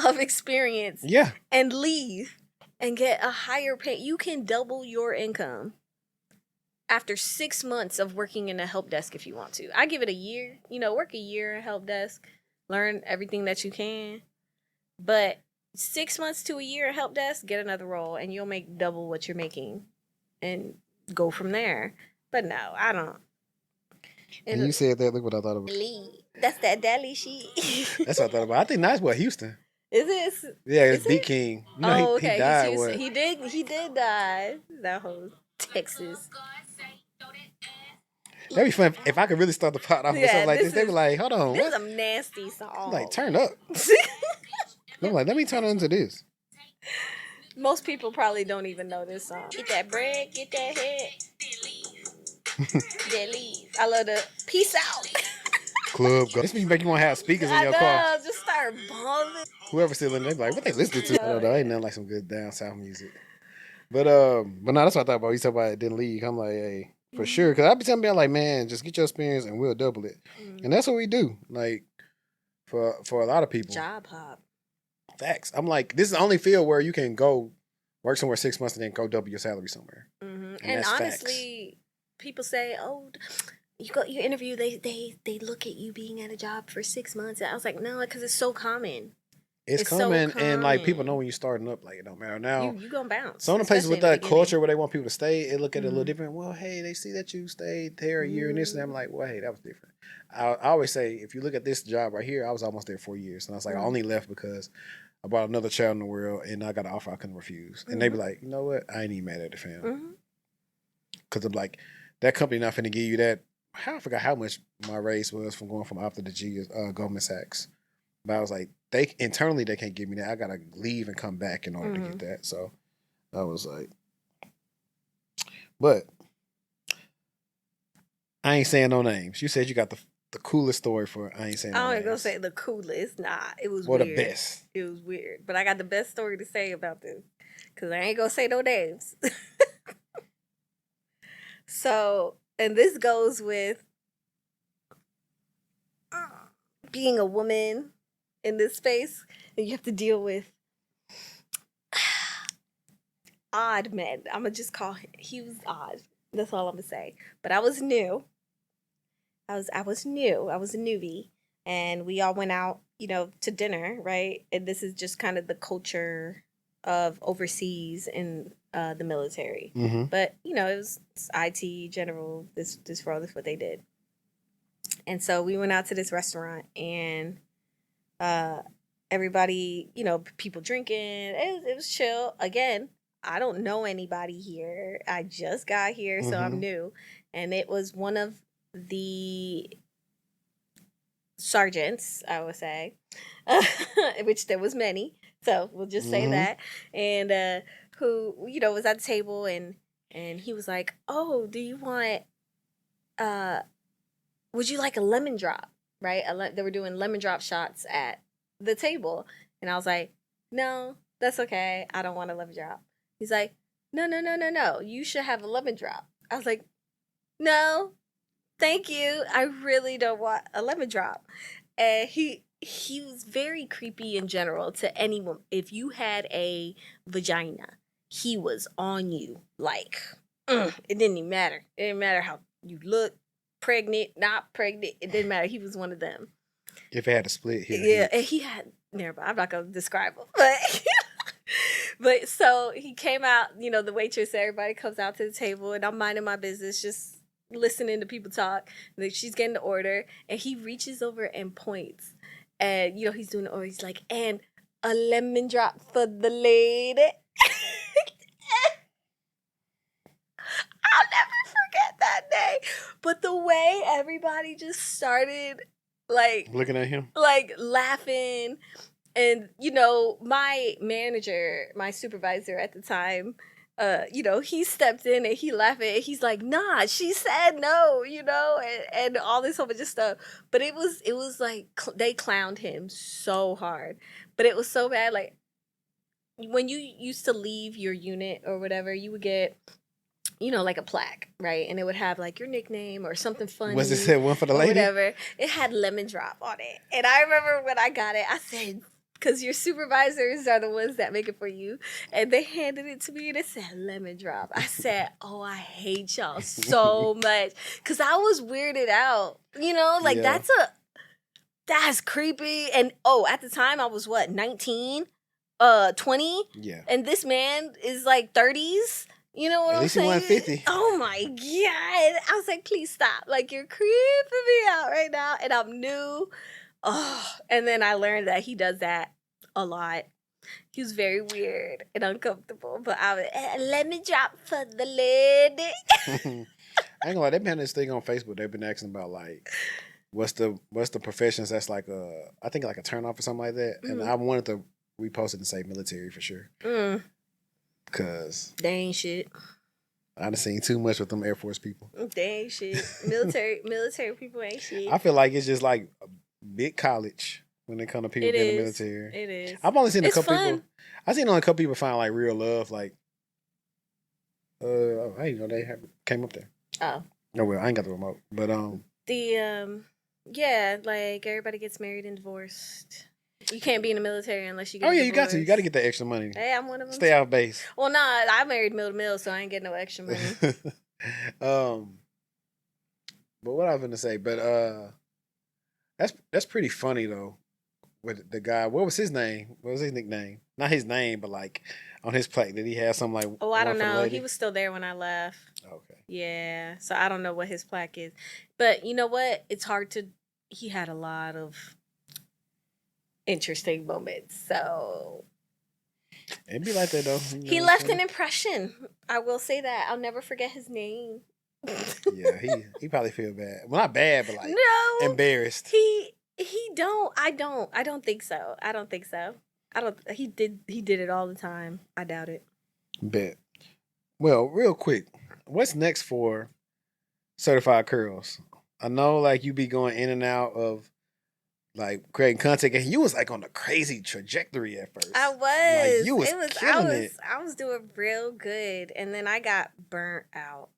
of experience. Yeah. And leave and get a higher pay. You can double your income after 6 months of working in a help desk if you want to. I give it a year. Work a year at help desk. Learn everything that you can. But 6 months to a year at help desk, get another role, and you'll make double what you're making. And go from there. But no, I don't. And you said that. Look what I thought about. That's that deli shit. That's what I thought about. I think that's what Houston. Is this? Yeah, it's B King. Okay. He died. What? He did die. That whole Texas. That'd be fun if I could really start the pot off with something like this. They'd be like, hold on. This is a nasty song. Like, turn up. I'm like, let me turn into this. Most people probably don't even know this song. Get that bread, get that head. Then leave. I love the peace out. Club go. This make you want to have speakers in your car. Just start bumping. Whoever's still in there, they be like, what they listening to? I don't know. Ain't nothing like some good down south music. But no, that's what I thought about. You talk about it didn't leave. I'm like, hey, for sure. Because I be telling people like, man, just get your experience and we'll double it. And that's what we do. Like for a lot of people. Job hop. Facts. I'm like, this is the only field where you can go work somewhere 6 months and then go double your salary somewhere. And honestly, people say, oh, you interview, they look at you being at a job for 6 months. And I was like, no, because it's so common. It's common, and like people know when you're starting up, like it don't matter. Now you gonna bounce. Some of the places with that culture where they want people to stay, they look at it a little different. Well, hey, they see that you stayed there a year and this and that. I'm like, well, hey, that was different. I always say, if you look at this job right here, I was almost there 4 years, and I was like, I only left because I brought another child in the world, and I got an offer I couldn't refuse. And they be like, you know what? I ain't even mad at the fam, because I'm like, that company not finna give you that. I forgot how much my raise was from going from Opta to G, Goldman Sachs. But I was like, they can't give me that. I gotta leave and come back in order to get that. So I was like, but I ain't saying no names. You said you got the coolest story for I ain't saying no names. I ain't gonna say the coolest. Nah, it was weird. Or the best. It was weird. But I got the best story to say about this. Because I ain't gonna say no names. So, and this goes with being a woman in this space, and you have to deal with odd men. I'm gonna just call him. He was odd. That's all I'm gonna say. But I was new. I was new. I was a newbie, and we all went out, to dinner, right? And this is just kind of the culture of overseas in the military. But it was IT general. This what they did. And so we went out to this restaurant, and everybody, people drinking. It was chill. Again, I don't know anybody here. I just got here, so I'm new. And it was one of the sergeants, I would say, which there was many, So we'll just say Mhm. that. And who, was at the table, and he was like, "Oh, do you want would you like a lemon drop?" Right? They were doing lemon drop shots at the table. And I was like, "No, that's okay. I don't want a lemon drop." He's like, "No, no, no, no, no. You should have a lemon drop." I was like, "No, thank you. I really don't want a lemon drop." And he was very creepy in general to anyone. If you had a vagina, he was on you. Like, it didn't even matter. It didn't matter how you look, pregnant, not pregnant. It didn't matter. He was one of them. If it had a split here. Yeah, and he had. Never mind. I'm not gonna describe him, but but so he came out. The waitress. Everybody comes out to the table, and I'm minding my business, just listening to people talk. Like, she's getting the order, and he reaches over and points, and he's doing the order. He's like, "And a lemon drop for the lady." I'll never forget that day. But the way everybody just started, like Looking at him. laughing. And my manager, my supervisor at the time, he stepped in and he laughed and he's like, "Nah, she said no," and all this whole bunch of stuff. But it was like they clowned him so hard. But it was so bad. Like, when you used to leave your unit or whatever, you would get like a plaque, right? And it would have like your nickname or something funny. Was it said one for the or lady? whatever. It had lemon drop on it. And I remember when I got it, I said, because your supervisors are the ones that make it for you. And they handed it to me and it said lemon drop. I said, "Oh, I hate y'all so much." Because I was weirded out. Yeah. That's creepy. And at the time I was what, 19? 20? Yeah. And this man is like 30s. You know what At I'm least he saying? won 50. Oh my God. I was like, "Please stop. Like, you're creeping me out right now." And I'm new. Oh, and then I learned that he does that a lot. He was very weird and uncomfortable. But I was, "Let me drop for the lady." I ain't gonna lie, they've been having this thing on Facebook. They've been asking about like what's the professions that's like I think like a turnoff or something like that. And I wanted to repost it and say military for sure. Because they ain't shit. I done seen too much with them Air Force people. They ain't shit. Military people ain't shit. I feel like it's just like a big college when it comes to people being in the military. It is. I've only seen a It's couple fun. people. I've seen only a couple people find like real love. Like, I didn't know they came up there. Oh. No, well, I ain't got the remote, but yeah, like everybody gets married and divorced. You can't be in the military unless you get. Oh yeah, divorced. you got to get that extra money. Hey, I'm one of them. Stay out base. Well, nah, I married mill to mill, so I ain't getting no extra money. But what I was gonna say, but that's pretty funny though. With the guy, what was his name? What was his nickname? Not his name, but like on his plaque, did he have something like? Oh, I don't one for the know. lady? He was still there when I left. Okay. Yeah, so I don't know what his plaque is, but you know what? It's hard to. He had a lot of interesting moments, so It'd be like that though. he left an impression. I will say that. I'll never forget his name. Yeah, he probably feel bad. Well, not bad, but like no, embarrassed. He don't. I don't think so. He did it all the time. I doubt it. Bet. Well, real quick, what's next for Certified Curls? I know like you be going in and out of like creating content, and you was like on a crazy trajectory at first. I was. Like, you was killing it. I was doing real good, and then I got burnt out.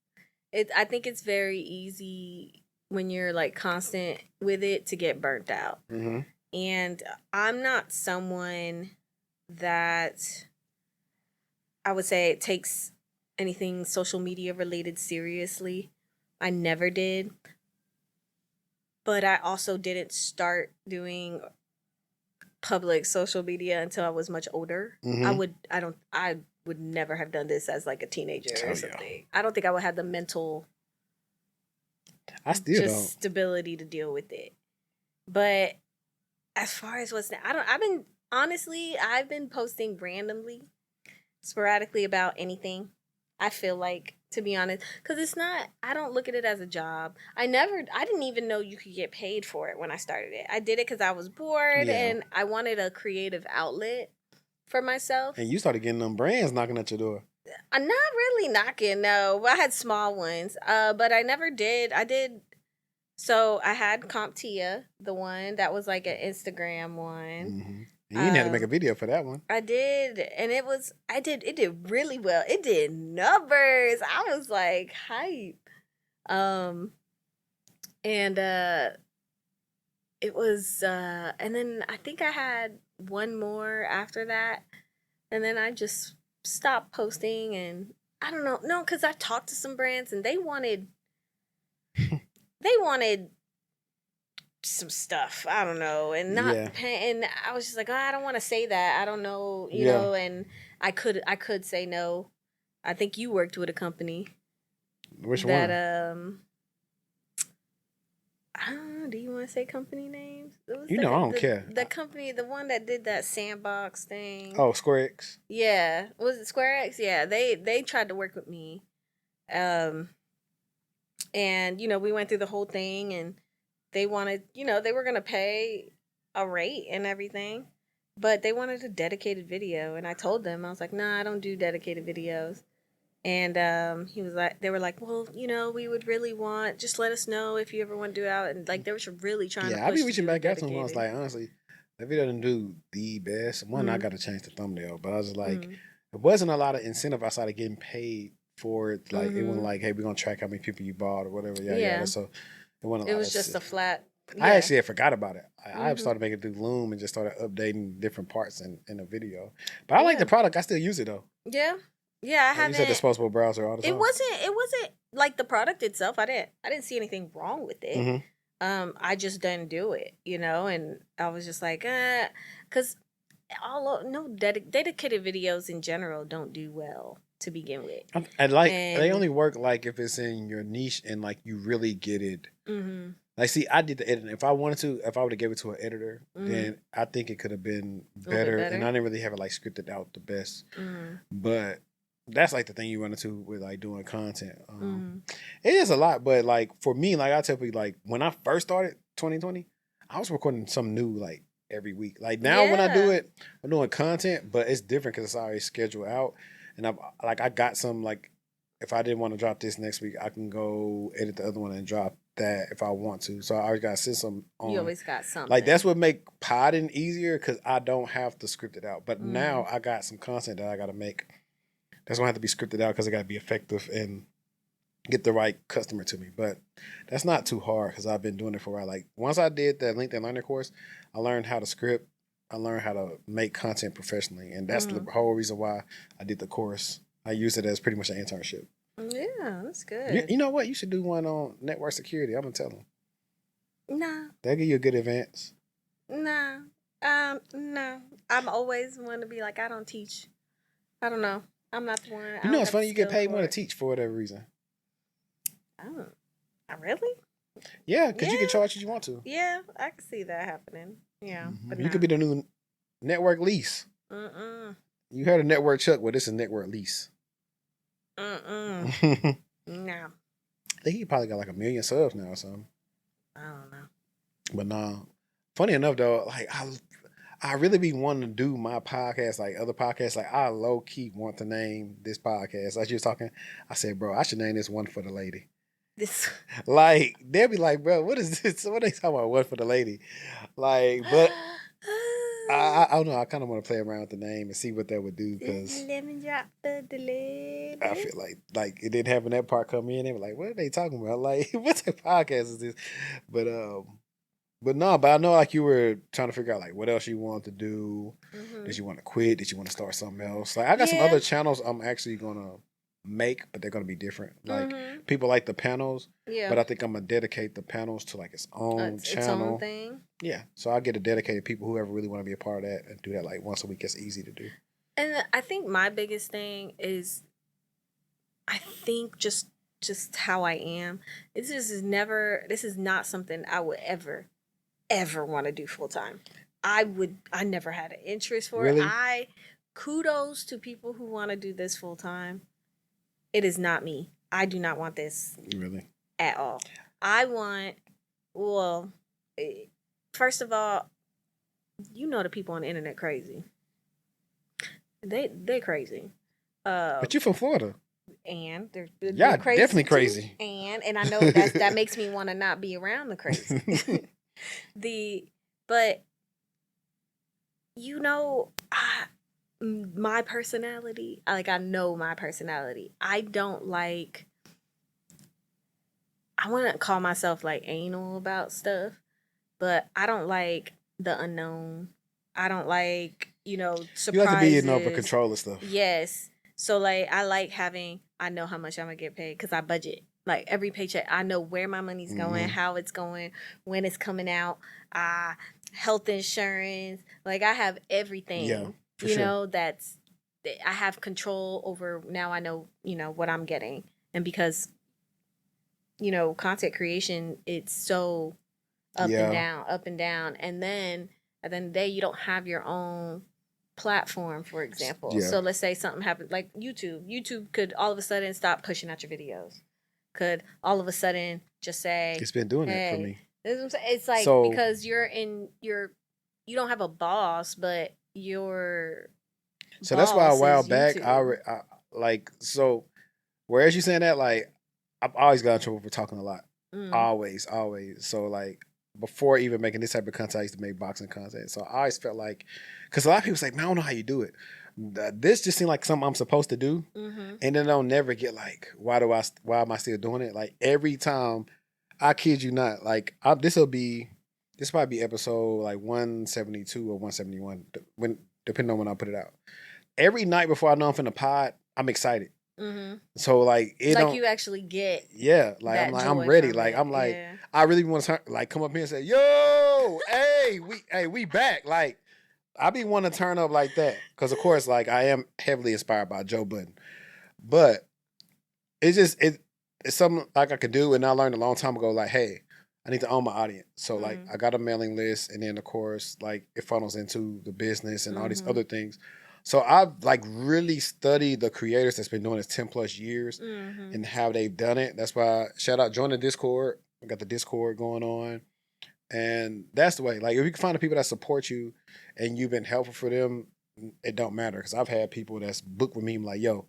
I think it's very easy when you're like constant with it to get burnt out. Mm-hmm. And I'm not someone that I would say it takes anything social media related seriously. I never did. But I also didn't start doing public social media until I was much older. Mm-hmm. I would never have done this as like a teenager or something. Yeah. I don't think I would have the mental stability to deal with it. But as far as what's now, I've been posting randomly, sporadically about anything. I feel like, to be honest, because I don't look at it as a job. I didn't even know you could get paid for it when I started it. I did it because I was bored and I wanted a creative outlet. for myself. And you started getting them brands knocking at your door. I'm not really knocking, no. I had small ones, but I never did. I did. So I had CompTIA, the one that was like an Instagram one. Mm-hmm. And you didn't have to make a video for that one. I did, and it did really well. It did numbers. I was like hype. And it was and then I think I had one more after that, and then I just stopped posting, and I don't know, no, because I talked to some brands and they wanted some stuff, I don't know, and not pay, and I was just like, oh, I don't want to say that, I don't know, you know, and I could say no. I think you worked with a company. Which that, one? I don't know, do you want to say company names? I don't care. The company, the one that did that sandbox thing. Oh, SquareX. Yeah, was it SquareX? Yeah, they tried to work with me, and we went through the whole thing, and they wanted, they were gonna pay a rate and everything, but they wanted a dedicated video, and I told them, I was like, nah, I don't do dedicated videos. And they were like, well, we would really want, just let us know if you ever want to do it out. And like, they were really trying to push. Yeah, I be reaching back out to them. I was like, honestly, that video didn't do the best. One, I got to change the thumbnail, but I was like, it wasn't a lot of incentive outside of getting paid for it. Like, it wasn't like, hey, we're going to track how many people you bought or whatever. Yeah. So it wasn't a lot. It was just a flat. Yeah. I actually had forgot about it. I started making it through Loom and just started updating different parts in the video. But I like the product. I still use it though. Yeah. Yeah, I haven't. You said disposable browser all the time. It wasn't like the product itself. I didn't see anything wrong with it. I just didn't do it, and I was just like, because dedicated videos in general don't do well to begin with. And they only work like if it's in your niche and like you really get it. Mm-hmm. Like, see, I did the editing. If I would have gave it to an editor, then I think it could have been better. And I didn't really have it like scripted out the best. But that's like the thing you run into with like doing content. It is a lot, but like for me, like I tell people, like when I first started 2020, I was recording something new like every week. Like now when I do it, I'm doing content, but it's different because it's already scheduled out. And I got some, like if I didn't want to drop this next week, I can go edit the other one and drop that if I want to. So I always got to sit some on. You always got something. Like that's what make podding easier because I don't have to script it out. But now I got some content that I got to make. That's gonna have to be scripted out because it got to be effective and get the right customer to me. But that's not too hard because I've been doing it for a while. Like once I did that LinkedIn Learning course, I learned how to script. I learned how to make content professionally, and that's the whole reason why I did the course. I use it as pretty much an internship. Yeah, that's good. You know what? You should do one on network security. I'm gonna tell them. Nah. They'll give you a good advance. Nah. No. I'm always want to be like, I don't teach. I don't know. I'm not the one. It's funny. You get paid more to teach for whatever reason. Oh, really? Yeah, because you can charge what you want to. Yeah, I can see that happening. Yeah, but you could be the new network Lise. You heard of network Chuck? Well, this is network Lise. No. I think he probably got like 1 million subs now or something. I don't know. But nah. Funny enough though, like I really be wanting to do my podcast, like other podcasts. Like I low key want to name this podcast. Like you was talking, I said, bro, I should name this One for the Lady. This like they'll be like, bro, what is this? What are they talking about? One for the Lady? Like, but I don't know. I kind of want to play around with the name and see what that would do because lemon drop for the lady. I feel like it didn't have that part come in. They were like, what are they talking about? Like, what type of podcast is this? But I know like you were trying to figure out like what else you want to do. Did you want to quit? Did you want to start something else? Like I got some other channels I'm actually gonna make, but they're gonna be different. Like people like the panels, but I think I'm gonna dedicate the panels to like its own channel. Its own thing. Yeah, so I get to dedicated people whoever really want to be a part of that and do that like once a week. It's easy to do. And I think my biggest thing is, I think just how I am. This is not something I would ever want to do full time. I never had an interest for it. Kudos to people who want to do this full time. It is not me. I do not want this at all. I want, first of all, the people on the internet crazy. They're crazy. But you from Florida. And they're Yeah, crazy definitely too. crazy. And I know that makes me want to not be around the crazy. But my personality, like I know my personality. I don't like. I wouldn't call myself like anal about stuff, but I don't like the unknown. I don't like, You like to be in surprises. control of stuff. Yes. So like I like having I know how much I'm gonna get paid because I budget. Like every paycheck, I know where my money's going, how it's going, when it's coming out, health insurance. Like I have everything. Yeah, for sure. That's I have control over now I know, what I'm getting. And because, content creation, it's so up and Yeah. down, up and down. And then at the end of the day, you don't have your own platform, for example. Yeah. So let's say something happened like YouTube. YouTube could all of a sudden stop pushing out your videos. Could all of a sudden just say It's been doing that for hey, me. it's like So- because you don't have a boss, but you're So that's why a boss while is back, YouTube. I like, so whereas you saying that, like, I've always got in trouble for talking a lot. Always. So like, before even making this type of content, I used to make boxing content. So I always felt like, because a lot of people say, man, I don't know how you do it. This just seemed like something I'm supposed to do. And then I'll never get like, why am I still doing it? Like every time, I kid you not, like this probably be episode like 172 or 171, depending on when I put it out. Every night before I know I'm finna pod, I'm excited. So like it like don't, you actually get like that I'm like joy I'm ready. from Like it. I'm like Yeah. I really want to like come up here and say, yo, we back. Like I be wanting to turn up like that because of course like I am heavily inspired by Joe Budden, but it's something like I could do, and I learned a long time ago. Like, hey, I need to own my audience. So like I got a mailing list, and then of course like it funnels into the business and all these other things. So I've like really studied the creators that's been doing this 10 plus years and how they've done it. That's why shout out, join the Discord. We got the Discord going on. And that's the way. Like if you can find the people that support you and you've been helpful for them, it don't matter. Because I've had people that's booked with me like, yo,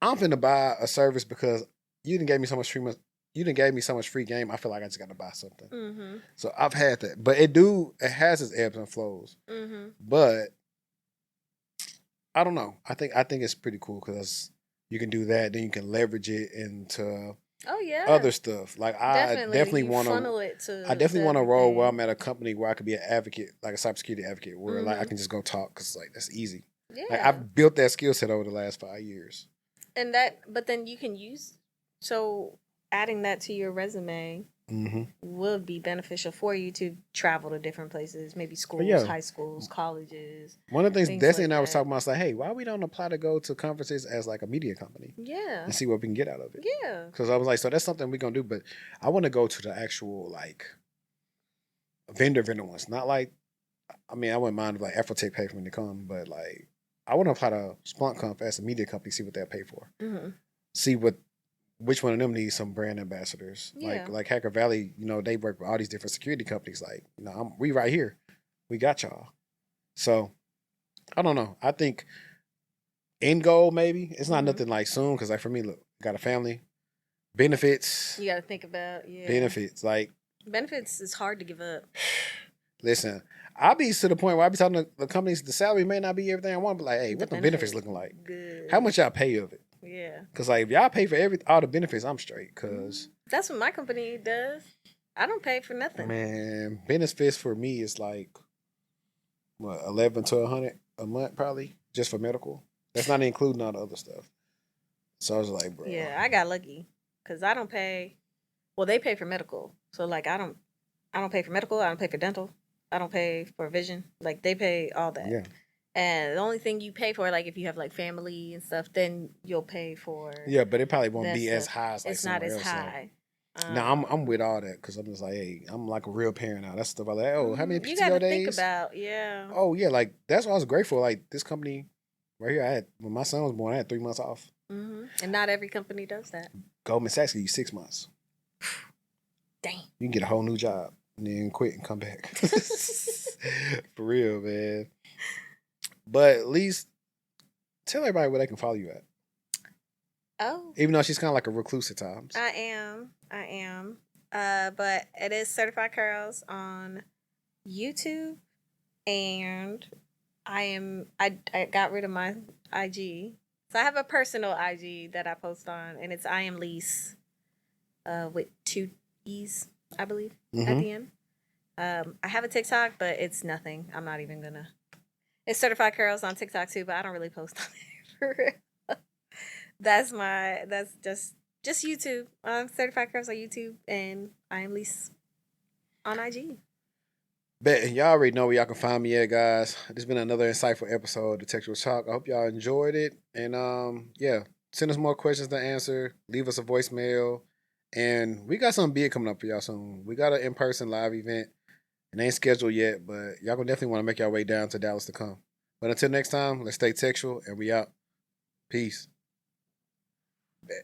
I'm finna buy a service because you didn't gave me so much free game. I feel like I just gotta buy something. So I've had that. But it has its ebbs and flows. But I don't know. I think it's pretty cool because you can do that, then you can leverage it into other stuff. Like I definitely want to. I definitely want to roll where I'm at a company where I could be an advocate, like a cybersecurity advocate, where like I can just go talk because like that's easy. Yeah. Like I've built that skill set over the last 5 years. But then you can adding that to your resume would be beneficial for you to travel to different places, maybe schools, high schools, colleges. One of the things Destiny and I was that. talking about, I was like, hey, why we don't apply to go to conferences as like a media company? Yeah. And see what we can get out of it. Yeah. Because I was like, so that's something we're going to do, but I want to go to the actual like vendor ones. Not like, I mean, I wouldn't mind if like Afrotech pay for me to come, but like, I want to apply to SplunkConf as a media company, see what they'll pay for. See which one of them needs some brand ambassadors. Yeah. Like Hacker Valley, they work with all these different security companies. Like, we right here. We got y'all. So, I don't know. I think end goal, maybe. It's not nothing like soon, because like for me, look, got a family. Benefits. You got to think about, benefits. Like, benefits is hard to give up. Listen, I'll be to the point where I be telling the companies the salary may not be everything I want, but like, hey, what the benefits looking like? Good. How much y'all pay of it? Yeah. Because like if y'all pay for all the benefits, I'm straight. Because that's what my company does. I don't pay for nothing. Man, benefits for me is like what, 11 to 100 a month probably, just for medical. That's not including all the other stuff. So I was like, bro. Yeah, I got lucky because I don't pay. Well, they pay for medical, so like I don't pay for medical. I don't pay for dental. I don't pay for vision. Like they pay all that. Yeah. And the only thing you pay for, like if you have like family and stuff, then you'll pay for. Yeah, but it probably won't be as high as like it's not as else, high. No, I'm with all that because I'm just like, hey, I'm like a real parent now. That's stuff I like. Oh, how many PTO you gotta days? Think about, yeah. Oh yeah, like that's what I was grateful. Like this company right here, when my son was born, I had 3 months off. And not every company does that. Goldman Sachs gives you 6 months. Dang. You can get a whole new job and then quit and come back. For real, man. But at least Tell everybody where they can follow you at. Oh, Even though she's kind of like a recluse at times. I am. But it is Certified Curls on YouTube, and I got rid of my IG. So I have a personal IG that I post on, and it's I am Lise, with 2 E's, I believe, at the end. I have a TikTok, but it's nothing. I'm not even gonna. It's Certified Curls on TikTok too, but I don't really post on it for real. That's just YouTube. Certified Curls on YouTube, and I am Lise on IG. Bet y'all already know where y'all can find me at, guys. This has been another insightful episode of TechTual Talk. I hope y'all enjoyed it. And yeah, send us more questions to answer. Leave us a voicemail. And we got something big coming up for y'all soon. We got an in-person live event. It ain't scheduled yet, but y'all gonna definitely want to make y'all way down to Dallas to come. But until next time, let's stay textual and we out. Peace. Bet.